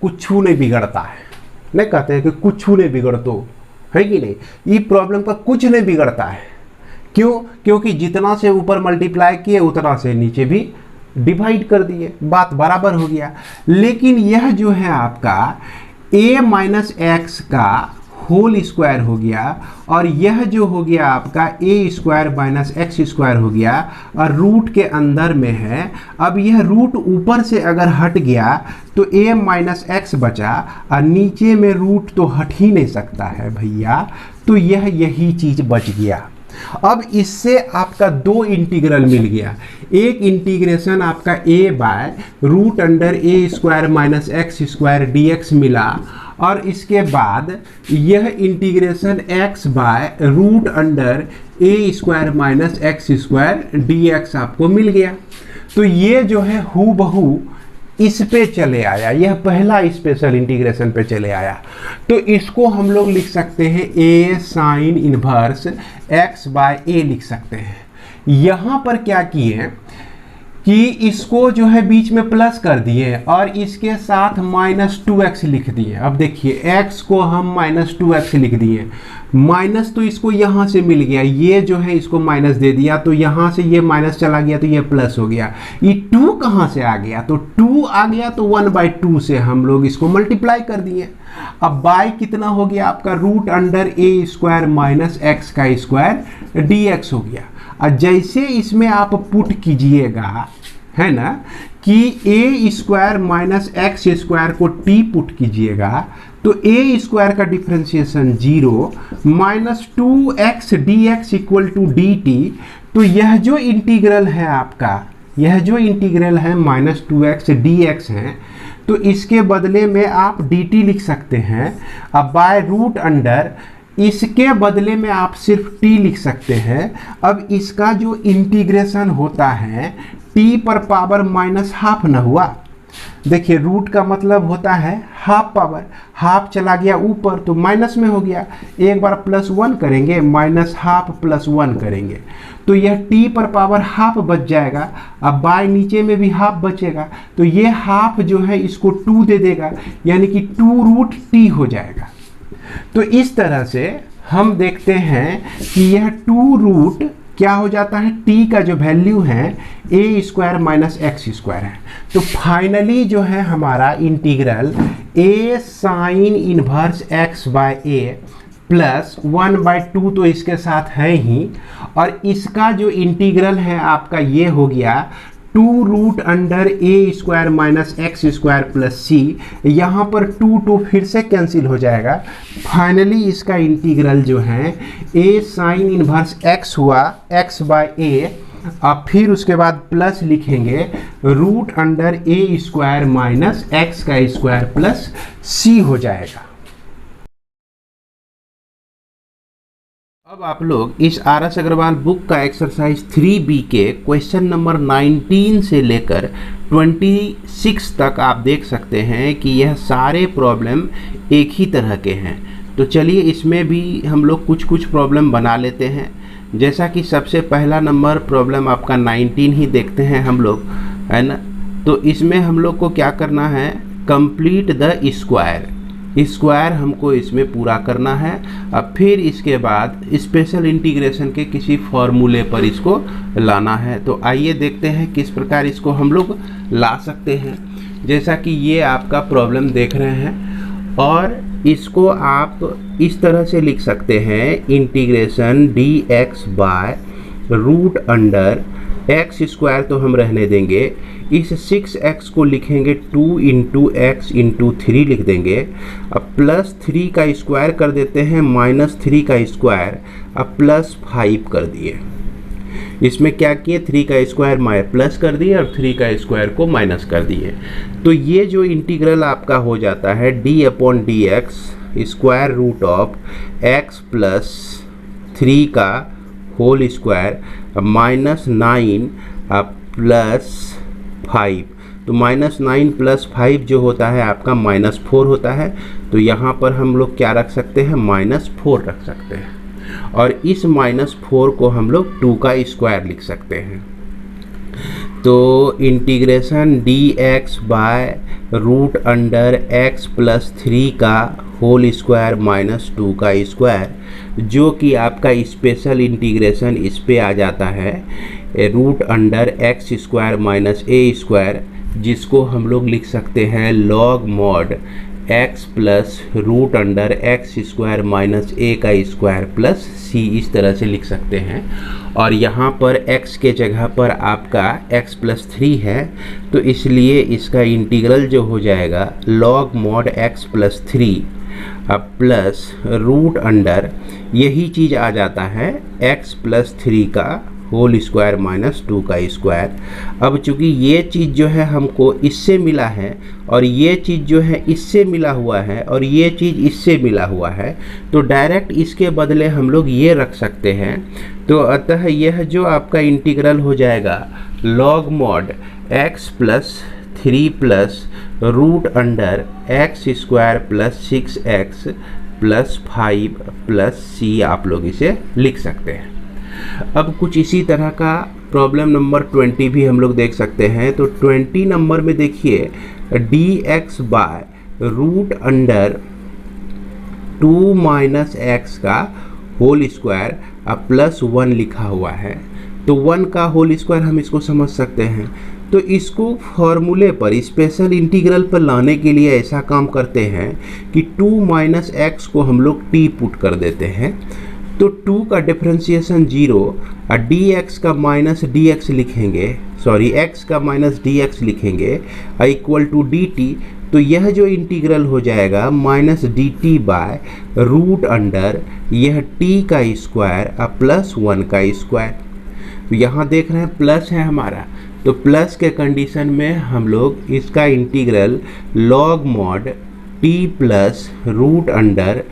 कुछ नहीं बिगड़ता है। नहीं कहते हैं कि कुछ नहीं बिगड़तो है कि नहीं, ये प्रॉब्लम का कुछ नहीं बिगड़ता है। क्यों? क्योंकि जितना से ऊपर मल्टीप्लाई किए उतना से नीचे भी डिवाइड कर दिए, बात बराबर हो गया। लेकिन यह जो है आपका a माइनस एक्स का होल स्क्वायर हो गया, और यह जो हो गया आपका a square minus x square हो गया, और रूट के अंदर में है। अब यह रूट ऊपर से अगर हट गया तो a माइनस एक्स बचा, और नीचे में रूट तो हट ही नहीं सकता है भैया। तो यही चीज़ बच गया। अब इससे आपका 2 इंटीग्रल मिल गया। एक इंटीग्रेशन आपका a by root under a square minus x square d x मिला, और इसके बाद यह integration x by root under a square minus x square d x आपको मिल गया। तो ये जो है हूबहू इस पे चले आया, यह पहला स्पेशल इंटीग्रेशन पे चले आया। तो इसको हम लोग लिख सकते हैं a sine inverse x by a लिख सकते हैं। यहाँ पर क्या किए कि इसको जो है बीच में प्लस कर दिए और इसके साथ -2x लिख दिए। अब देखिए x को हम -2x लिख दिए, माइनस तो इसको यहाँ से मिल गया, ये जो है इसको माइनस दे दिया, तो यहाँ से ये माइनस चला गया तो ये प्लस हो गया। ये 2 कहाँ से आ गया, तो 2 आ गया, तो 1/2 से हम लोग इसको मल्टीप्लाई कर दिए। अब बाय कितना हो गया आपका root under a square minus x का स्क्वायर dx हो गया। और जैसे इसमें आप पुट कीजिएगा है ना, कि a square minus x square को टी पुट कीजिएगा तो ए स्क्वायर का differentiation 0 minus 2x dx equal to d t. तो यह जो इंटीग्रल है आपका, यह जो इंटीग्रल है माइनस 2x dx है, तो इसके बदले में आप dt लिख सकते हैं। अब बाय रूट अंडर इसके बदले में आप सिर्फ t लिख सकते हैं। अब इसका जो इंटीग्रेशन होता है t पर पावर माइनस हाफ न हुआ। देखिए रूट का मतलब होता है हाफ पावर, हाफ चला गया ऊपर तो माइनस में हो गया। एक बार +1 करेंगे, माइनस हाफ +1 करेंगे तो यह t पर पावर हाफ बच जाएगा। अब बाय नीचे में भी हाफ बचेगा तो ये हाफ जो है इसको 2 दे देगा, यानी कि 2√t हो जाएगा। तो इस तरह से हम देखते हैं कि यह 2 क्या हो जाता है, t का जो वैल्यू है a square minus x square है। तो फाइनली जो है हमारा integral a sine inverse x by a plus 1/2 तो इसके साथ है ही, और इसका जो इंटीग्रल है आपका ये हो गया 2√a square minus x square plus c. यहाँ पर 2 फिर से कैंसिल हो जाएगा। फाइनली इसका इंटीग्रल जो है a साइन इनवर्स x हुआ x बाय a, अब फिर उसके बाद प्लस लिखेंगे √a स्क्वायर माइनस एक्स का स्क्वायर प्लस c हो जाएगा। अब आप लोग इस RS अग्रवाल बुक का एक्सरसाइज 3B के क्वेश्चन नंबर 19 से लेकर 26 तक आप देख सकते हैं कि यह सारे प्रॉब्लम एक ही तरह के हैं। तो चलिए इसमें भी हम लोग कुछ कुछ प्रॉब्लम बना लेते हैं। जैसा कि सबसे पहला नंबर प्रॉब्लम आपका 19 ही देखते हैं हम लोग, है ना। तो इसमें हम लोग को क्या करना है, कंप्लीट द स्क्वायर हमको इसमें पूरा करना है। अब फिर इसके बाद स्पेशल इंटीग्रेशन के किसी फॉर्मूले पर इसको लाना है। तो आइए देखते हैं किस प्रकार इसको हम लोग ला सकते हैं। जैसा कि ये आपका प्रॉब्लम देख रहे हैं और इसको आप इस तरह से लिख सकते हैं, integration dx by root under x square तो हम रहने देंगे, इस 6x को लिखेंगे 2 इंटू एक्स इंटू 3 लिख देंगे। अब प्लस 3 का स्क्वायर कर देते हैं, माइनस 3 का स्क्वायर, अब प्लस 5 कर दिए। इसमें क्या किए, 3 का स्क्वायर प्लस कर दिए और 3 का स्क्वायर को माइनस कर दिए। तो ये जो इंटीग्रल आपका हो जाता है d/dx square root of x plus 3 का होल स्क्वायर -9 प्लस 5। तो -9 प्लस 5 जो होता है आपका -4 होता है। तो यहाँ पर हम लोग क्या रख सकते हैं, -4 रख सकते हैं, और इस -4 को हम लोग 2 का स्क्वायर लिख सकते हैं। तो integration dx by root under x plus 3 का होल स्क्वायर माइनस 2 का स्क्वायर, जो कि आपका स्पेशल इंटीग्रेशन इस पे आ जाता है root under x square minus a square, जिसको हम लोग लिख सकते हैं log mod x plus root under x square minus a का स्क्वायर प्लस सी, इस तरह से लिख सकते हैं। और यहाँ पर x के जगह पर आपका x प्लस 3 है, तो इसलिए इसका इंटीग्रल जो हो जाएगा लॉग मॉड x प्लस 3 अब प्लस रूट अंडर यही चीज़ आ जाता है x प्लस 3 का होल स्क्वायर माइनस 2 का स्क्वायर। अब चूंकि ये चीज़ जो है हमको इससे मिला है और ये चीज़ जो है इससे मिला हुआ है और ये चीज़ इससे मिला हुआ है, तो डायरेक्ट इसके बदले हम लोग ये रख सकते हैं। तो अतः यह जो आपका इंटीग्रल हो जाएगा log mod x plus 3 plus root under x square plus 6x plus 5 plus c, आप लोग इसे लिख सकते हैं। अब कुछ इसी तरह का प्रॉब्लम नंबर 20 भी हम लोग देख सकते हैं। तो 20 नंबर में देखिए dx by root under 2 minus x का होल स्क्वायर अब प्लस 1 लिखा हुआ है। तो 1 का होल स्क्वायर हम इसको समझ सकते हैं। तो इसको फॉर्मूले पर स्पेशल इंटीग्रल पर लाने के लिए ऐसा काम करते हैं कि 2 माइनस एक्स को हम लोग t पुट कर देते हैं। तो 2 का डिफरेंशिएशन 0 और dx का माइनस dx लिखेंगे, सॉरी x का माइनस dx लिखेंगे इक्वल टू dt। तो यह जो इंटीग्रल हो जाएगा minus dt by root under यह t का स्क्वायर और प्लस 1 का स्क्वायर। तो यहाँ देख रहे हैं प्लस है हमारा, तो प्लस के कंडीशन में हम लोग इसका integral log mod t plus root under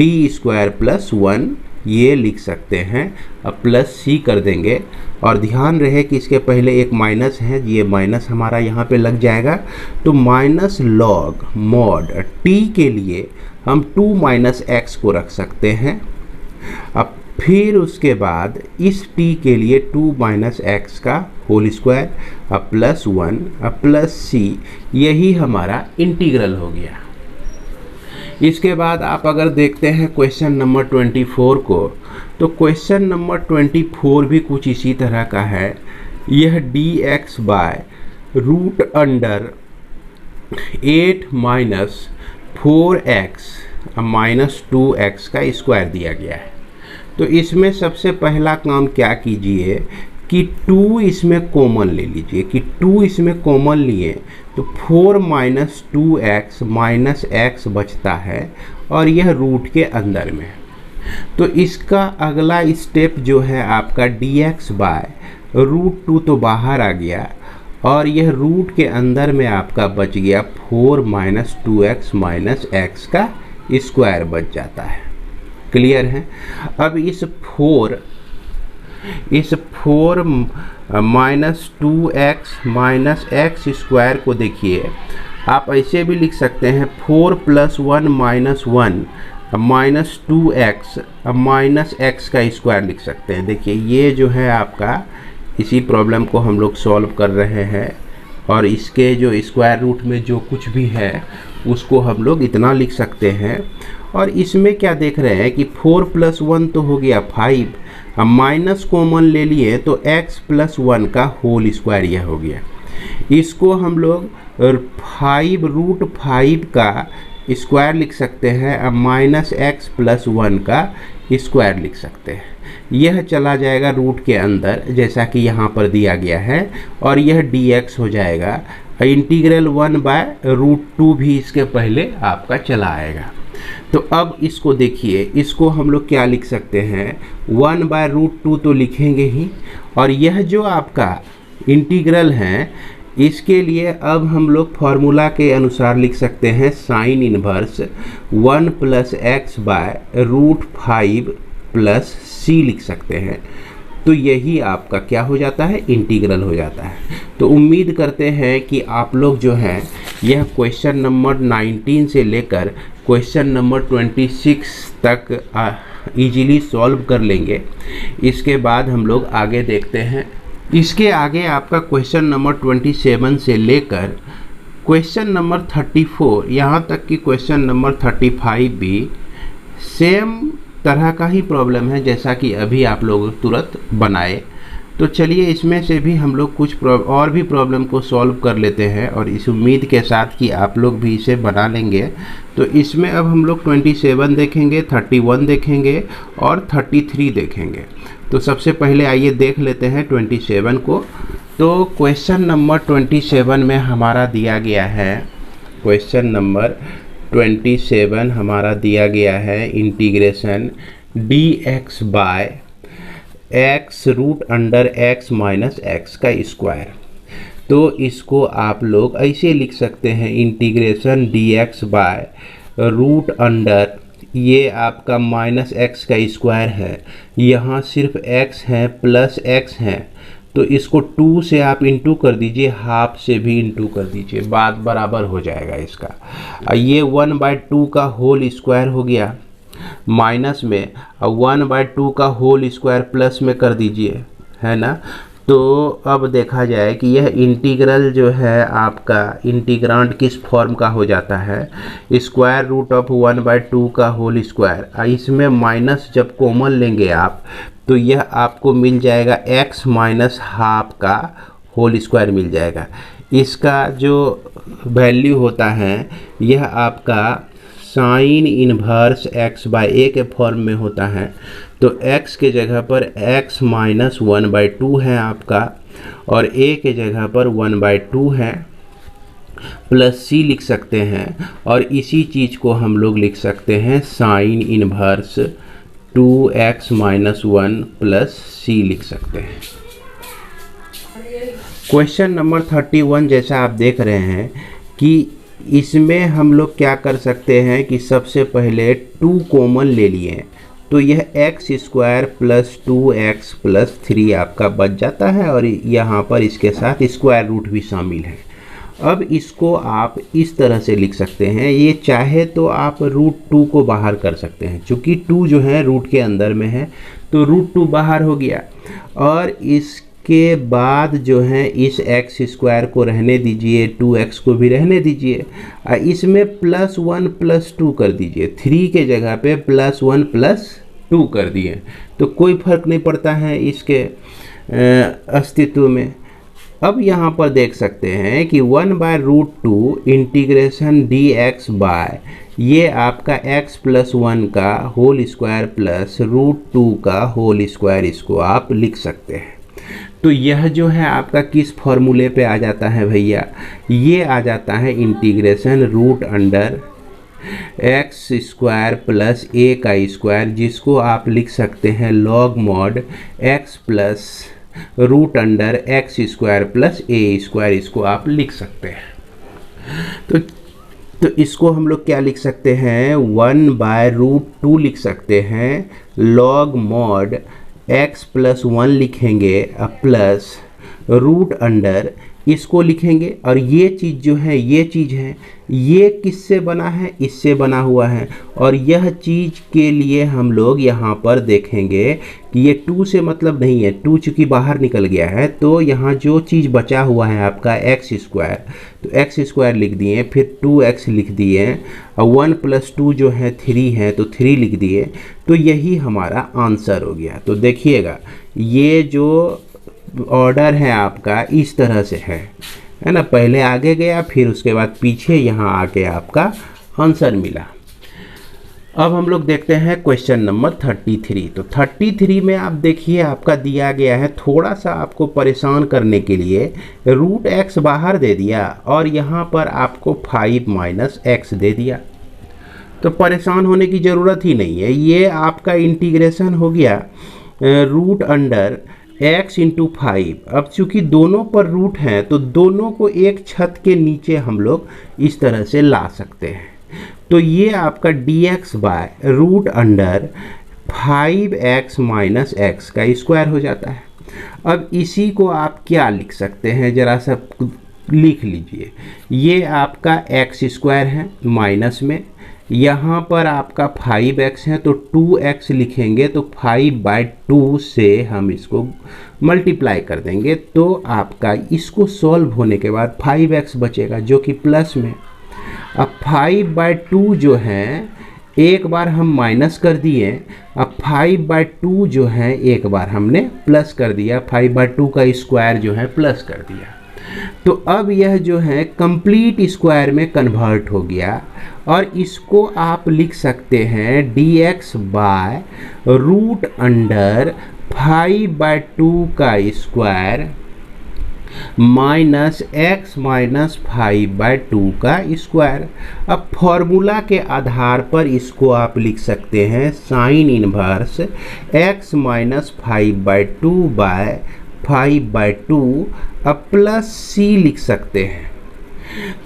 t square plus 1 ये लिख सकते हैं। अब प्लस c कर देंगे और ध्यान रहे कि इसके पहले एक माइनस है, ये माइनस हमारा यहाँ पे लग जाएगा। तो माइनस लॉग मॉड t के लिए हम 2 माइनस x को रख सकते हैं। अब फिर उसके बाद इस t के लिए 2 माइनस x का होल स्क्वायर अब प्लस 1 अब प्लस c, यही हमारा इंटीग्रल हो गया। इसके बाद आप अगर देखते हैं क्वेश्चन नंबर 24 को, तो क्वेश्चन नंबर 24 भी कुछ इसी तरह का है। यह dx by root under 8 minus 4x minus 2x का स्क्वायर दिया गया है। तो इसमें सबसे पहला काम क्या कीजिए कि 2 इसमें कॉमन ले लीजिए, कि 2 इसमें कॉमन लिए तो 4 माइनस 2x माइनस x बचता है और यह रूट के अंदर में। तो इसका अगला स्टेप जो है आपका dx बाय रूट 2 तो बाहर आ गया और यह रूट के अंदर में आपका बच गया 4 माइनस 2x माइनस x का स्क्वायर बच जाता है। क्लियर है? अब इस 4 minus 2x minus x square को देखिए, आप ऐसे भी लिख सकते हैं 4 plus 1 minus 1 minus 2x minus x का स्क्वायर लिख सकते हैं। देखिए ये जो है आपका, इसी प्रॉब्लम को हम लोग सॉल्व कर रहे हैं और इसके जो स्क्वायर रूट में जो कुछ भी है उसको हम लोग इतना लिख सकते हैं। और इसमें क्या देख रहे हैं कि 4 प्लस 1 तो हो गया 5, अब माइनस कॉमन ले लिए तो x प्लस 1 का होल स्क्वायर यह हो गया। इसको हम लोग 5 रूट 5 का स्क्वायर लिख सकते हैं, अब माइनस x प्लस 1 का स्क्वायर लिख सकते हैं। यह चला जाएगा रूट के अंदर जैसा कि यहाँ पर दिया गया है और यह dx हो जाएगा। इंटीग्रल 1 बाय रूट 2 भी इसके पहले आपका चला आएगा। तो अब इसको देखिए, इसको हम लोग क्या लिख सकते हैं, 1 बाय रूट 2 तो लिखेंगे ही, और यह जो आपका इंटीग्रल है इसके लिए अब हम लोग फार्मूला के अनुसार लिख सकते हैं sine inverse 1 plus x by root 5 plus c लिख सकते हैं। तो यही आपका क्या हो जाता है, इंटीग्रल हो जाता है। तो उम्मीद करते हैं कि आप लोग जो है यह क्वेश्चन नंबर 19 से लेकर क्वेश्चन नंबर 26 तक इजीली सॉल्व कर लेंगे। इसके बाद हम लोग आगे देखते हैं। इसके आगे आपका क्वेश्चन नंबर 27 से लेकर क्वेश्चन नंबर 34 यहाँ तक कि क्वेश्चन नंबर 35 भी सेम तरह का ही प्रॉब्लम है जैसा कि अभी आप लोग तुरंत बनाए। तो चलिए इसमें से भी हम लोग कुछ और भी प्रॉब्लम को सॉल्व कर लेते हैं और इस उम्मीद के साथ कि आप लोग भी इसे बना लेंगे। तो इसमें अब हम लोग 27 देखेंगे, 31 देखेंगे और 33 देखेंगे। तो सबसे पहले आइए देख लेते हैं 27 को। तो क्वेश्चन नंबर 27 में हमारा दिया गया है, क्वेश्चन नंबर 27 हमारा दिया गया है integration dx by x root under x minus x का स्क्वायर। तो इसको आप लोग ऐसे लिख सकते हैं, integration dx by root under, ये आपका माइनस x का स्क्वायर है, यहाँ सिर्फ x है प्लस x है, तो इसको 2 से आप इंटू कर दीजिए, हाफ से भी इंटू कर दीजिए, बात बराबर हो जाएगा इसका। ये 1/2 का होल स्क्वायर हो गया माइनस में, और 1/2 का होल स्क्वायर प्लस में कर दीजिए, है ना। तो अब देखा जाए कि यह इंटीग्रल जो है आपका इंटीग्रांड किस फॉर्म का हो जाता है, स्क्वायर रूट ऑफ 1/2 का होल स्क्वायर। इसमें माइनस जब कॉमन लेंगे आप तो यह आपको मिल जाएगा x माइनस हाफ का होल स्क्वायर मिल जाएगा। इसका जो वैल्यू होता है यह आपका sine inverse x by a के फॉर्म में होता है। तो x के जगह पर x माइनस 1/2 है आपका, और a के जगह पर 1/2 है, प्लस c लिख सकते हैं। और इसी चीज़ को हम लोग लिख सकते हैं sine inverse 2x minus 1 plus c लिख सकते हैं। क्वेश्चन नंबर 31 जैसा आप देख रहे हैं कि इसमें हम लोग क्या कर सकते हैं कि सबसे पहले 2 कॉमन ले लिए, तो यह x square plus 2x plus 3 आपका बच जाता है, और यहाँ पर इसके साथ स्क्वायर रूट भी शामिल है। अब इसको आप इस तरह से लिख सकते हैं, ये चाहे तो आप √2 को बाहर कर सकते हैं, क्योंकि 2 जो है रूट के अंदर में है, तो √2 बाहर हो गया। और इसके बाद जो है इस x स्क्वायर को रहने दीजिए, 2x को भी रहने दीजिए, इसमें +1 + 2 कर दीजिए, 3 के जगह पे +1 + 2 कर दिए, तो कोई फर्क नहीं पड़ता है इसके अस्तित्व में। अब यहाँ पर देख सकते हैं कि 1/√2 इंटीग्रेशन dx बाय ये आपका x + 1 का होल स्क्वायर प्लस √2 का होल स्क्वायर, इसको आप लिख सकते हैं। तो यह जो है आपका किस फॉर्मूले पे आ जाता है भैया, ये आ जाता है इंटीग्रेशन √x² प्लस a का स्क्वायर, जिसको आप लिख सकते हैं log mod x plus √x² plus a², इसको आप लिख सकते हैं। तो इसको हम लोग क्या लिख सकते हैं, 1/√2 लिख सकते हैं, log mod x + 1 लिखेंगे प्लस √ इसको लिखेंगे। और ये चीज़ जो है, ये चीज़ है, ये किससे बना है, इससे बना हुआ है। और यह चीज़ के लिए हम लोग यहाँ पर देखेंगे कि ये 2 से मतलब नहीं है, 2 चूँकि बाहर निकल गया है, तो यहाँ जो चीज़ बचा हुआ है आपका x², तो x² लिख दिए, फिर 2x लिख दिए, और 1 + 2 जो है 3 है, तो 3 लिख दिए, तो यही हमारा आंसर हो गया। तो देखिएगा ये जो ऑर्डर है आपका इस तरह से है ना, पहले आगे गया, फिर उसके बाद पीछे यहाँ आके आपका आंसर मिला। अब हम लोग देखते हैं क्वेश्चन नंबर 33। तो 33 में आप देखिए आपका दिया गया है, थोड़ा सा आपको परेशान करने के लिए √x बाहर दे दिया, और यहाँ पर आपको 5 - x दे दिया। तो परेशान होने की ज़रूरत ही नहीं है, ये आपका इंटीग्रेशन हो गया √x × 5। अब चूँकि दोनों पर रूट हैं, तो दोनों को एक छत के नीचे हम लोग इस तरह से ला सकते हैं। तो ये आपका dx बाय √5x - x का स्क्वायर हो जाता है। अब इसी को आप क्या लिख सकते हैं, ज़रा सा लिख लीजिए, ये आपका x² है माइनस में, यहाँ पर आपका 5x है, तो 2x लिखेंगे, तो 5/2 से हम इसको मल्टीप्लाई कर देंगे, तो आपका इसको सॉल्व होने के बाद 5x बचेगा जो कि प्लस में। अब 5/2 जो है एक बार हम माइनस कर दिए, अब 5/2 जो है एक बार हमने प्लस कर दिया, 5/2 का स्क्वायर जो है प्लस कर दिया। तो अब यह जो है कंप्लीट स्क्वायर में कन्वर्ट हो गया, और इसको आप लिख सकते हैं dx बाय √5/2 का स्क्वायर माइनस x माइनस 5/2 का स्क्वायर। अब फॉर्मूला के आधार पर इसको आप लिख सकते हैं sine inverse x minus 5/2 by 5/2, अब प्लस c लिख सकते हैं।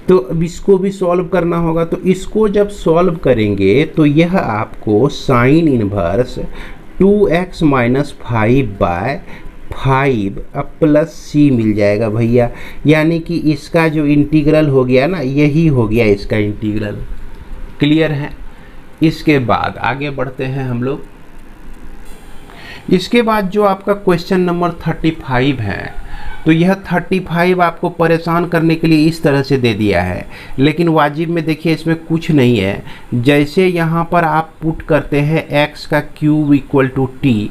तो अब इसको भी सॉल्व करना होगा, तो इसको जब सॉल्व करेंगे तो यह आपको साइन इनवर्स 2x माइनस 5/5 अब प्लस c मिल जाएगा भैया। यानी कि इसका जो इंटीग्रल हो गया ना, यही हो गया इसका इंटीग्रल। क्लियर है। इसके बाद आगे बढ़ते हैं हम लोग। इसके बाद जो आपका क्वेश्चन नंबर 35 है, तो यह 35 आपको परेशान करने के लिए इस तरह से दे दिया है, लेकिन वाजिब में देखिए इसमें कुछ नहीं है। जैसे यहाँ पर आप पुट करते हैं x का क्यूब इक्वल टू t,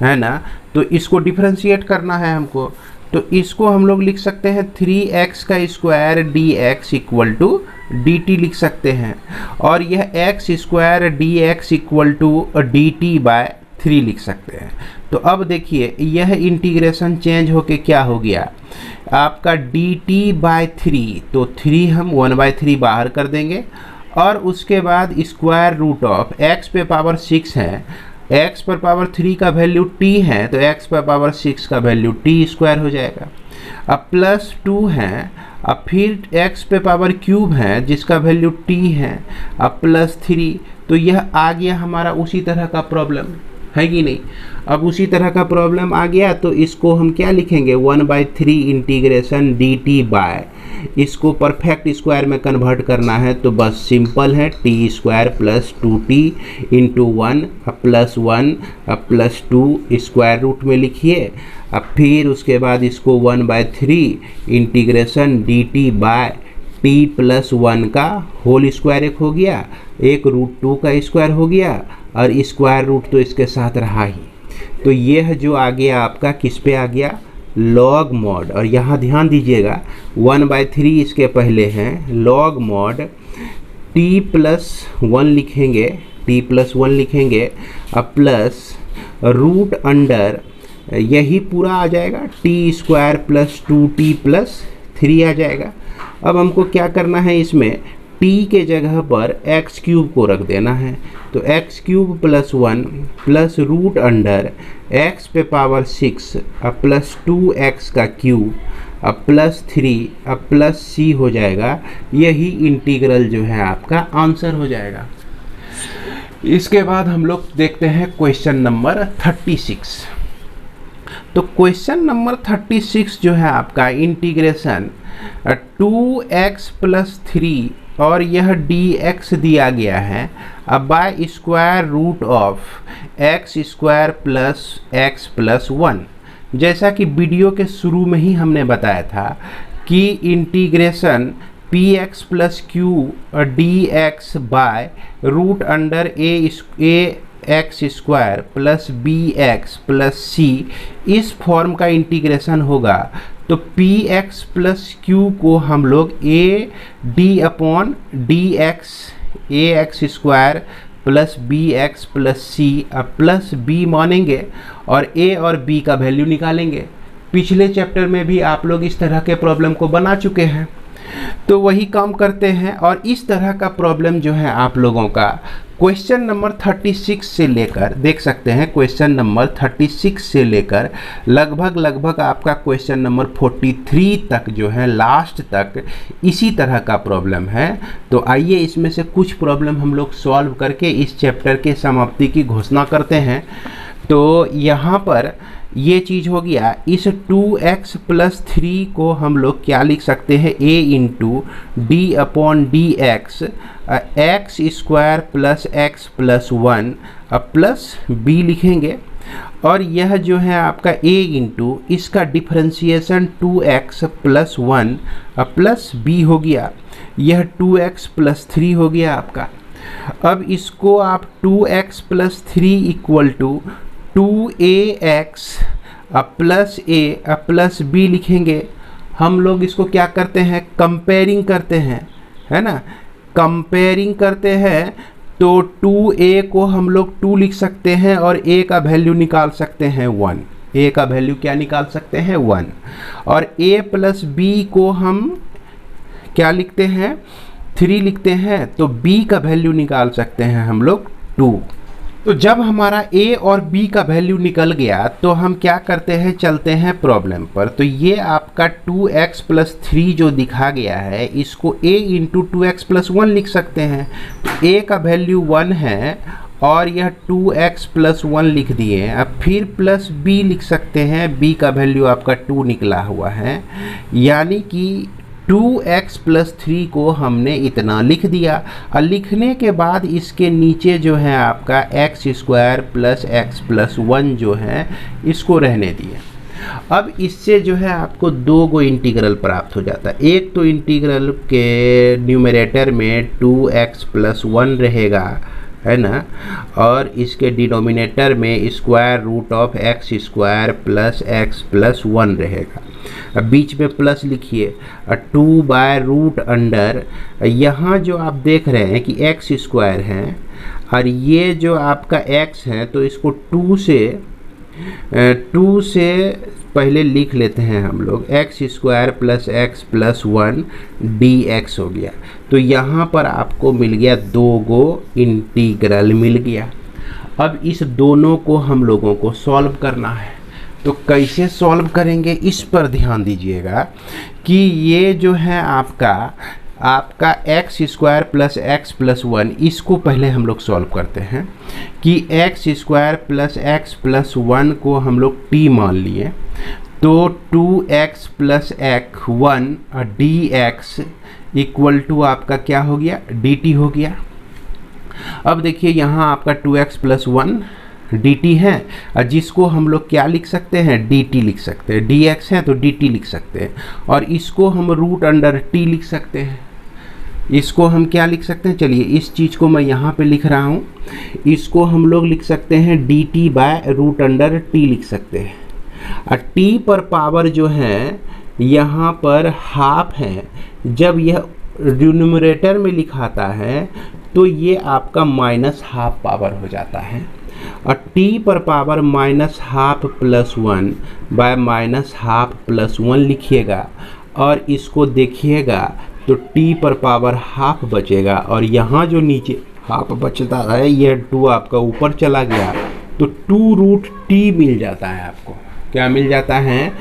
है ना, तो इसको डिफरेंशिएट करना है हमको, तो इसको हम लोग लिख सकते हैं 3x का square dx equal to dt लिख सकते हैं, और यह x² dx equal to dt by 3 लिख सकते हैं। तो अब देखिए यह इंटीग्रेशन चेंज होके क्या हो गया आपका dt/3, तो 3 हम 1/3 बाहर कर देंगे और उसके बाद स्क्वायर रूट ऑफ x पे पावर 6 है, x पर पावर 3 का वैल्यू t है तो x पर पावर 6 का वैल्यू t स्क्वायर हो जाएगा। अब प्लस 2 है, अब फिर x पे पावर क्यूब है जिसका वैल्यू t है, अब प्लस 3, तो यह आ गया हमारा उसी तरह का प्रॉब्लम है कि नहीं। अब उसी तरह का प्रॉब्लम आ गया तो इसको हम क्या लिखेंगे 1/3 इंटीग्रेशन dt/, इसको परफेक्ट स्क्वायर में कन्वर्ट करना है तो बस सिंपल है t square plus 2t into 1 plus 1 plus 2 square root में लिखिए। अब फिर उसके बाद इसको 1/3 इंटीग्रेशन dt/t प्लस 1 का होल स्क्वायर एक हो गया, एक √2 का स्क्वायर हो गया और स्क्वायर रूट तो इसके साथ रहा ही। तो यह जो आ गया आपका किस पे आ गया लॉग मॉड, और यहाँ ध्यान दीजिएगा 1/3 इसके पहले हैं लॉग मॉड t प्लस 1 लिखेंगे, t प्लस 1 लिखेंगे अब प्लस रूट अंडर यही पूरा आ जाएगा t square plus 2t plus 3 आ जाएगा। अब हमको क्या करना है इसमें t के जगह पर एक्स क्यूब को रख देना है, तो x cube plus 1 plus root under x पे पावर 6 अब प्लस 2x का क्यूब अब प्लस 3 अब प्लस c हो जाएगा। यही इंटीग्रल जो है आपका आंसर हो जाएगा। इसके बाद हम लोग देखते हैं क्वेश्चन नंबर 36। तो क्वेश्चन नंबर 36 जो है आपका इंटीग्रेशन 2x प्लस 3 और यह dx दिया गया है अब by square root of x square plus x plus 1। जैसा कि वीडियो के शुरू में ही हमने बताया था कि integration px plus q dx by root under a x square plus b x plus c इस फॉर्म का इंटीग्रेशन होगा। तो पी एक्स प्लस क्यू को हम लोग a d upon d x a x square plus b x plus c अब plus B मानेंगे और ए और बी का वैल्यू निकालेंगे। पिछले चैप्टर में भी आप लोग इस तरह के प्रॉब्लम को बना चुके हैं, तो वही काम करते हैं। और इस तरह का प्रॉब्लम जो है आप लोगों का क्वेश्चन नंबर 36 से लेकर देख सकते हैं, क्वेश्चन नंबर 36 से लेकर लगभग आपका क्वेश्चन नंबर 43 तक जो है लास्ट तक इसी तरह का प्रॉब्लम है। तो आइए इसमें से कुछ प्रॉब्लम हम लोग सॉल्व करके इस चैप्टर के समाप्ति की घोषणा करते हैं। तो यहाँ पर ये चीज़ हो गया। इस 2x प्लस 3 को हम लोग क्या लिख सकते हैं a into d upon d x x square plus x plus 1 अब प्लस b लिखेंगे। और यह जो है आपका a इंटू इसका डिफरेंशिएशन 2x प्लस 1 अब प्लस b हो गया। यह 2x प्लस 3 हो गया आपका। अब इसको आप 2x plus 3 equal to 2ax अब प्लस a अब प्लस b लिखेंगे। हम लोग इसको क्या करते हैं कंपेयरिंग करते हैं, है ना, कंपेयरिंग करते हैं। तो 2a को हम लोग 2 लिख सकते हैं और a का वैल्यू निकाल सकते हैं 1, a का वैल्यू क्या निकाल सकते हैं 1। और a प्लस b को हम क्या लिखते हैं 3 लिखते हैं, तो b का वैल्यू निकाल सकते हैं हम लोग 2। तो जब हमारा a और b का वैल्यू निकल गया तो हम क्या करते हैं चलते हैं प्रॉब्लम पर। तो ये आपका 2x प्लस 3 जो दिखा गया है इसको a इंटू 2x प्लस 1 लिख सकते हैं। तो a का वैल्यू 1 है और यह 2x प्लस 1 लिख दिए। अब फिर प्लस b लिख सकते हैं, b का वैल्यू आपका 2 निकला हुआ है, यानी कि 2x प्लस 3 को हमने इतना लिख दिया। और लिखने के बाद इसके नीचे जो है आपका x square plus x plus 1 जो है इसको रहने दिए। अब इससे जो है आपको 2 गो इंटीग्रल प्राप्त हो जाता है। एक तो इंटीग्रल के न्यूमरेटर में 2x प्लस 1 रहेगा, है ना, और इसके डिनोमिनेटर में square root of x square plus x plus 1 रहेगा। अब बीच में प्लस लिखिए 2 बाय रूट अंडर, यहाँ जो आप देख रहे हैं कि एक्स स्क्वायर है और ये जो आपका x है तो इसको 2 से पहले लिख लेते हैं हम लोग, x square plus x plus 1 dx हो गया। तो यहाँ पर आपको मिल गया 2 गो इंटीग्रल मिल गया। अब इस दोनों को हम लोगों को सॉल्व करना है। तो कैसे सॉल्व करेंगे इस पर ध्यान दीजिएगा कि ये जो है आपका x square plus x plus 1, इसको पहले हम लोग सॉल्व करते हैं कि x square plus x plus 1 को हम लोग t मान लिए, तो 2x plus x 1 dx equal to आपका क्या हो गया, dt हो गया। अब देखिए यहाँ आपका 2x प्लस 1 dt है, और जिसको हम लोग क्या लिख सकते हैं, dt लिख सकते हैं। dx है तो dt लिख सकते हैं, और इसको हम रूट अंडर t लिख सकते हैं। इसको हम क्या लिख सकते हैं, चलिए इस चीज़ को मैं यहाँ पे लिख रहा हूँ, इसको हम लोग लिख सकते हैं dt by root under t लिख सकते हैं। और t पर पावर जो है यहाँ पर हाफ है, जब यह डिनोमिनेटर में लिखाता है तो ये आपका माइनस हाफ पावर हो जाता है, और t पर power minus half plus 1 bye minus half plus 1 लिखिएगा, और इसको देखिएगा तो t पर पावर हाफ बचेगा, और यहाँ जो नीचे हाफ बचता है यह 2 आपका ऊपर चला गया, तो 2 रूट t मिल जाता है। आपको क्या मिल जाता है,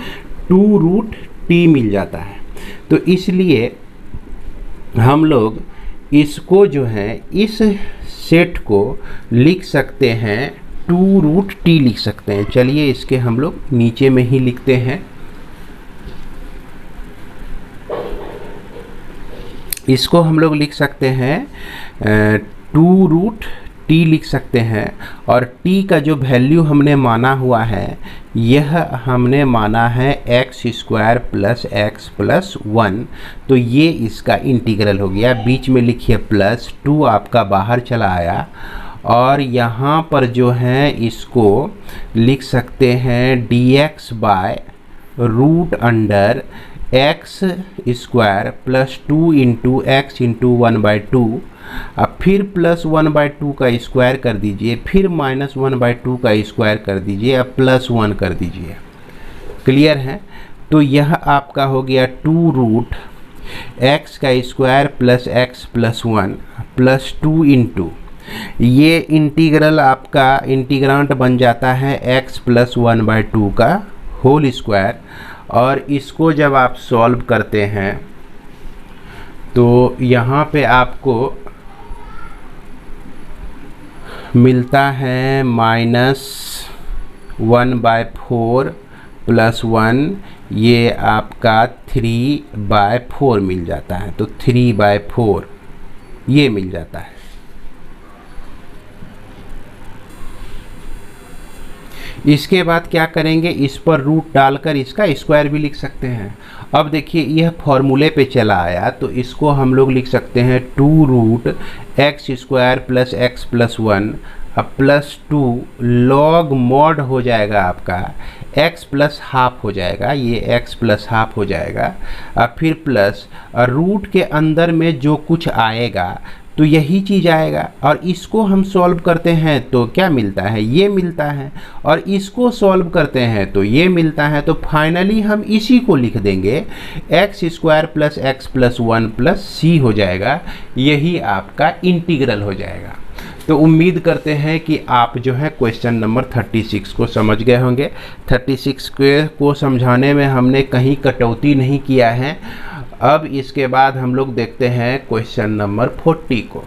2 रूट t मिल जाता है। तो इसलिए हम लोग इसको जो है इस सेट को लिख सकते हैं 2 रूट t लिख सकते हैं। चलिए इसके हम लोग नीचे में ही लिखते हैं। इसको हम लोग लिख सकते हैं 2 रूट t लिख सकते हैं, और t का जो वैल्यू हमने माना हुआ है यह हमने माना है x square plus x plus 1, तो ये इसका इंटीग्रल हो गया। बीच में लिखिए प्लस 2 आपका बाहर चला आया, और यहाँ पर जो है इसको लिख सकते हैं dx by root under x square plus 2 into x into 1/2, अब फिर प्लस 1/2 का स्क्वायर कर दीजिए, फिर माइनस 1/2 का स्क्वायर कर दीजिए, अब प्लस 1 कर दीजिए। क्लियर है? तो यह आपका हो गया 2 रूट एक्स का square plus x plus 1 plus 2 into, ये इंटीग्रल आपका इंटीग्रांट बन जाता है x प्लस 1/2 का होल स्क्वायर, और इसको जब आप सॉल्व करते हैं तो यहाँ पे आपको मिलता है -1/4 प्लस 1, ये आपका 3/4 मिल जाता है, तो 3/4 ये मिल जाता है। इसके बाद क्या करेंगे, इस पर रूट डालकर इसका स्क्वायर भी लिख सकते हैं। अब देखिए यह फॉर्मूले पे चला आया, तो इसको हम लोग लिख सकते हैं 2 root x square plus x plus 1 अब प्लस 2 लॉग मॉड हो जाएगा आपका x प्लस हाफ हो जाएगा, ये x प्लस हाफ हो जाएगा, अब फिर प्लस रूट के अंदर में जो कुछ आएगा तो यही चीज़ आएगा, और इसको हम सॉल्व करते हैं तो क्या मिलता है, ये मिलता है, और इसको सॉल्व करते हैं तो ये मिलता है। तो फाइनली हम इसी को लिख देंगे x square plus x plus 1 plus सी हो जाएगा, यही आपका इंटीग्रल हो जाएगा। तो उम्मीद करते हैं कि आप जो है क्वेश्चन नंबर 36 को समझ गए होंगे। 36 को समझाने में हमने कहीं कटौती नहीं किया है। अब इसके बाद हम लोग देखते हैं क्वेश्चन नंबर 40 को।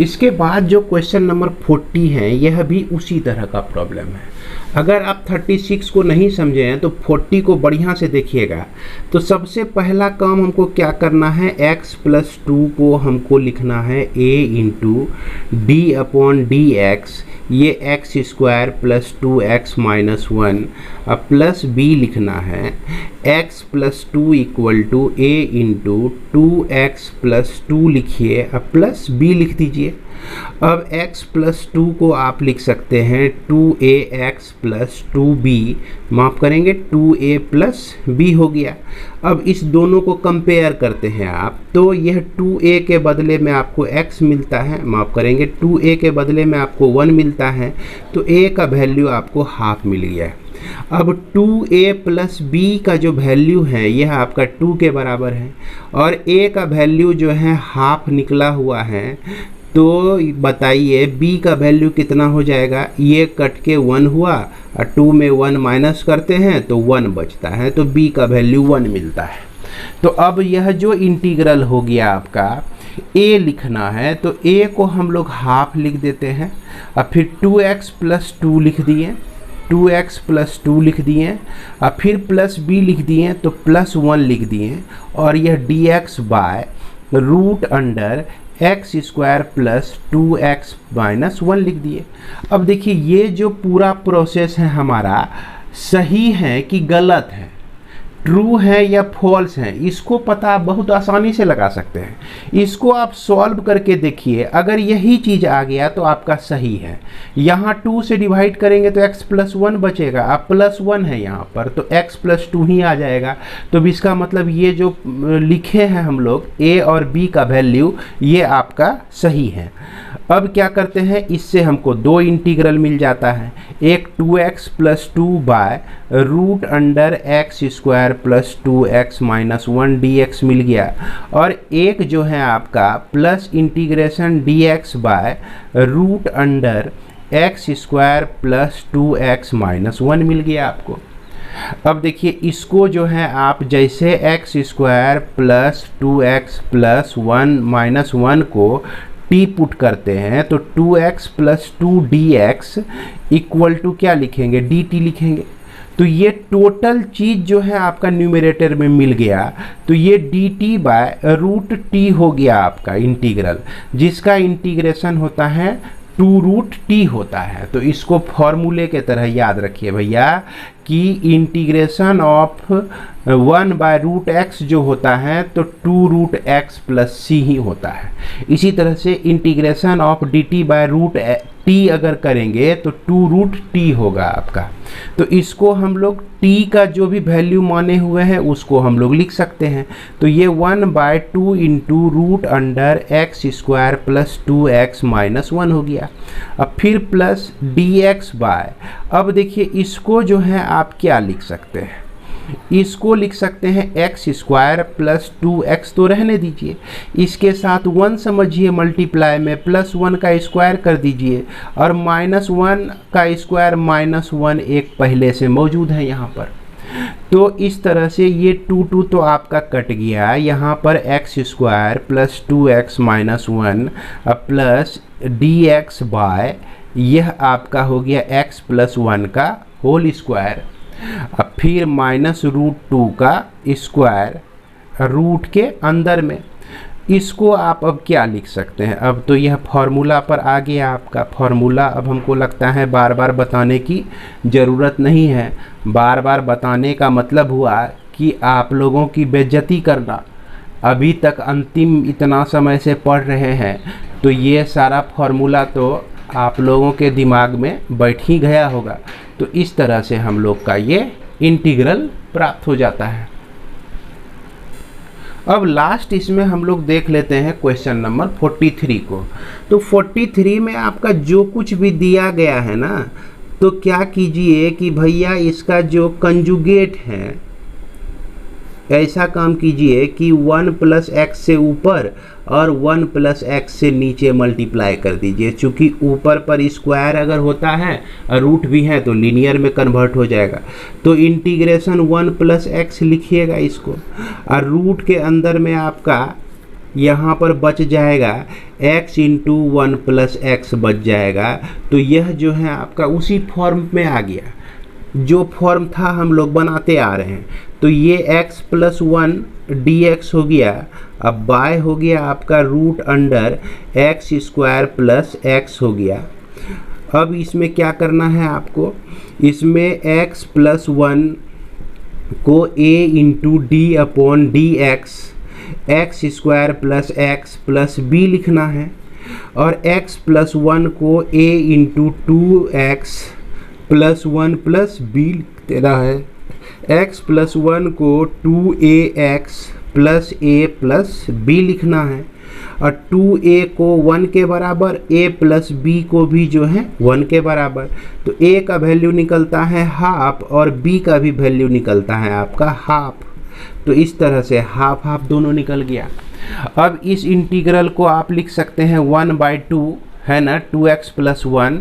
इसके बाद जो क्वेश्चन नंबर 40 है यह भी उसी तरह का प्रॉब्लम है। अगर आप 36 को नहीं समझे हैं तो 40 को बढ़िया से देखिएगा। तो सबसे पहला काम हमको क्या करना है, x प्लस 2 को हमको लिखना है a into d upon d x, ये x square plus 2x minus 1 अब प्लस b लिखना है x plus 2 equal to a into 2x plus 2 लिखिए, अब प्लस b लिख दीजिए। अब x प्लस 2 को आप लिख सकते हैं 2ax प्लस 2b, माफ़ करेंगे 2a प्लस b हो गया। अब इस दोनों को कंपेयर करते हैं आप, तो यह 2a के बदले में आपको x मिलता है, माफ़ करेंगे 2a के बदले में आपको 1 मिलता है, तो a का वैल्यू आपको हाफ मिल गया है। अब 2a प्लस b का जो वैल्यू है यह आपका 2 के बराबर है और a का वैल्यू जो है हाफ निकला हुआ है, तो बताइए b का वैल्यू कितना हो जाएगा। ये कट के 1 हुआ और 2 में 1 माइनस करते हैं तो 1 बचता है, तो b का वैल्यू 1 मिलता है। तो अब यह जो इंटीग्रल हो गया आपका a लिखना है, तो a को हम लोग हाफ लिख देते हैं। अब फिर 2x प्लस 2 लिख दिए, 2x प्लस 2 लिख दिए, और फिर प्लस b लिख दिए तो प्लस 1 लिख दिए, और यह dx by root under x square plus 2x minus 1 लिख दिए। अब देखिए ये जो पूरा प्रोसेस है हमारा सही है कि गलत है, ट्रू है या फॉल्स है, इसको पता आप बहुत आसानी से लगा सकते हैं। इसको आप सॉल्व करके देखिए, अगर यही चीज़ आ गया तो आपका सही है। यहाँ 2 से डिवाइड करेंगे तो x प्लस 1 बचेगा, अब प्लस 1 है यहाँ पर तो x प्लस 2 ही आ जाएगा। तो इसका मतलब ये जो लिखे हैं हम लोग a और b का वैल्यू ये आपका सही है। अब क्या करते हैं, इससे हमको 2 इंटीग्रल मिल जाता है, एक 2x plus 2 by root under x square plus 2x minus 1 dx मिल गया, और एक जो है आपका plus integration dx by root under x square plus 2x minus 1 मिल गया आपको। अब देखिए इसको जो है आप जैसे x square plus 2x plus 1 minus 1 को टी पुट करते हैं तो 2x plus 2 dx equal to क्या लिखेंगे, dt लिखेंगे। तो ये टोटल चीज़ जो है आपका न्यूमरेटर में मिल गया, तो ये dt बाय रूट टी हो गया आपका इंटीग्रल, जिसका इंटीग्रेशन होता है 2 रूट टी होता है। तो इसको फॉर्मूले के तरह याद रखिए भैया कि integration of 1 by root x जो होता है तो 2 रूट एक्स प्लस सी ही होता है। इसी तरह से integration of d t by root t अगर करेंगे तो 2 रूट टी होगा आपका। तो इसको हम लोग t का जो भी वैल्यू माने हुए हैं उसको हम लोग लिख सकते हैं। तो ये 1 by 2 into root under x square plus 2x minus 1 हो गया। अब फिर प्लस dx बाय, अब देखिए इसको जो है आप क्या लिख सकते हैं, इसको लिख सकते हैं एक्स स्क्वायर प्लस 2x, तो रहने दीजिए, इसके साथ 1 समझिए मल्टीप्लाई में, प्लस 1 का स्क्वायर कर दीजिए, और माइनस 1 का स्क्वायर माइनस 1 एक पहले से मौजूद है यहाँ पर। तो इस तरह से ये 2 तो आपका कट गया, यहाँ पर x square plus 2x minus 1 plus dx by यह आपका हो गया x प्लस 1 का होल स्क्वायर, अब फिर माइनस रूट 2 का स्क्वायर रूट के अंदर में। इसको आप अब क्या लिख सकते हैं, अब तो यह फॉर्मूला पर आ गया आपका फॉर्मूला। अब हमको लगता है बार बार बताने की ज़रूरत नहीं है, बार बार बताने का मतलब हुआ कि आप लोगों की बेइज्जती करना। अभी तक अंतिम इतना समय से पढ़ रहे हैं तो ये सारा फॉर्मूला तो आप लोगों के दिमाग में बैठ ही गया होगा। तो इस तरह से हम लोग का ये इंटीग्रल प्राप्त हो जाता है। अब लास्ट इसमें हम लोग देख लेते हैं क्वेश्चन नंबर 43 को। तो 43 में आपका जो कुछ भी दिया गया है ना, तो क्या कीजिए कि भैया इसका जो कंजुगेट है, ऐसा काम कीजिए कि 1 प्लस एक्स से ऊपर और 1 प्लस एक्स से नीचे मल्टीप्लाई कर दीजिए। चूँकि ऊपर पर स्क्वायर अगर होता है और रूट भी है तो लीनियर में कन्वर्ट हो जाएगा। तो इंटीग्रेशन 1 प्लस एक्स लिखिएगा इसको, और रूट के अंदर में आपका यहाँ पर बच जाएगा x इंटू 1 प्लस एक्स बच जाएगा। तो यह जो है आपका उसी फॉर्म में आ गया जो फॉर्म था हम लोग बनाते आ रहे हैं। तो ये x प्लस 1 dx हो गया, अब बाय हो गया आपका root under x square plus x हो गया। अब इसमें क्या करना है आपको, इसमें x प्लस 1 को a into d upon d x square plus x plus b लिखना है, और x प्लस 1 को a into 2x plus 1 plus b देना है, x प्लस 1 को 2ax plus a plus b लिखना है, और 2a को 1 के बराबर, a प्लस b को भी जो है 1 के बराबर। तो a का वैल्यू निकलता है हाफ और b का भी वैल्यू निकलता है आपका हाफ। तो इस तरह से हाफ हाफ दोनों निकल गया। अब इस इंटीग्रल को आप लिख सकते हैं 1/2 है ना, 2x प्लस 1,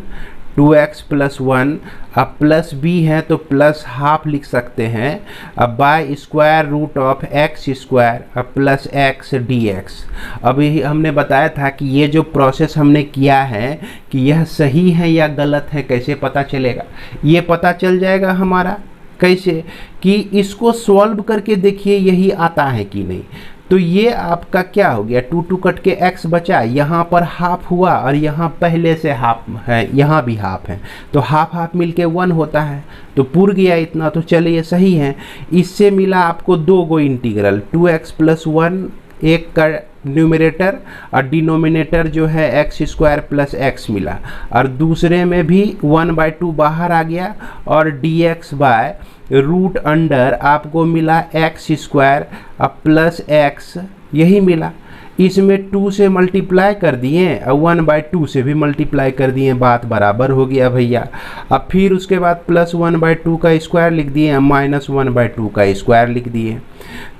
2x प्लस 1, अब प्लस b है तो प्लस हाफ लिख सकते हैं, अब by square root of x square अब प्लस एक्स डी एक्स। अभी हमने बताया था कि ये जो प्रोसेस हमने किया है कि यह सही है या गलत है, कैसे पता चलेगा? ये पता चल जाएगा हमारा कैसे कि इसको सॉल्व करके देखिए यही आता है कि नहीं। तो ये आपका क्या हो गया, 2 कट के x बचा, यहाँ पर हाफ हुआ और यहाँ पहले से हाफ है, यहाँ भी हाफ है, तो हाफ हाफ मिलके 1 होता है, तो पूर गया इतना। तो चलिए सही है। इससे मिला आपको 2 गो इंटीग्रल, 2x प्लस 1 एक का न्यूमरेटर और डिनोमिनेटर जो है एक्स स्क्वायर प्लस एक्स मिला, और दूसरे में भी 1/2 बाहर आ गया और dx बाय रूट अंडर आपको मिला एक्स स्क्वायर अब प्लस एक्स, यही मिला। इसमें 2 से मल्टीप्लाई कर दिए और 1/2 से भी मल्टीप्लाई कर दिए, बात बराबर हो गया भैया। अब फिर उसके बाद प्लस 1/2 का स्क्वायर लिख दिए, माइनस 1/2 का स्क्वायर लिख दिए।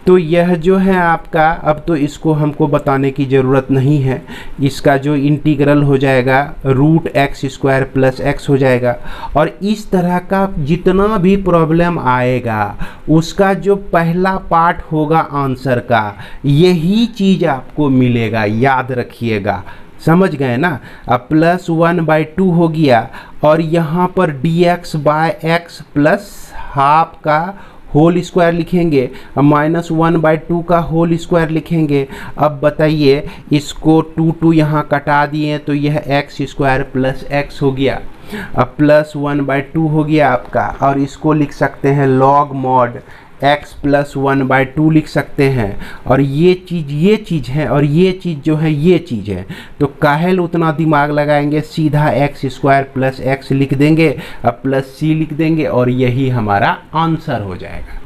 तो यह जो है आपका, अब तो इसको हमको बताने की ज़रूरत नहीं है, इसका जो इंटीग्रल हो जाएगा root x square plus x हो जाएगा। और इस तरह का जितना भी प्रॉब्लम आएगा उसका जो पहला पार्ट होगा आंसर का, यही चीज़ आपको मिलेगा, याद रखिएगा। समझ गए ना? अब प्लस 1/2 हो गया और यहाँ पर dx by x plus half का होल स्क्वायर लिखेंगे, अब माइनस 1/2 का होल स्क्वायर लिखेंगे। अब बताइए, इसको 2 यहाँ कटा दिए तो यह एक्स स्क्वायर प्लस एक्स हो गया, अब प्लस 1/2 हो गया आपका, और इसको लिख सकते हैं लॉग मॉड x प्लस 1/2 लिख सकते हैं। और ये चीज़ है और ये चीज़ जो है ये चीज़ है, तो काहेल उतना दिमाग लगाएंगे, सीधा एक्स स्क्वायर प्लस एक्स लिख देंगे, अब प्लस c लिख देंगे और यही हमारा आंसर हो जाएगा।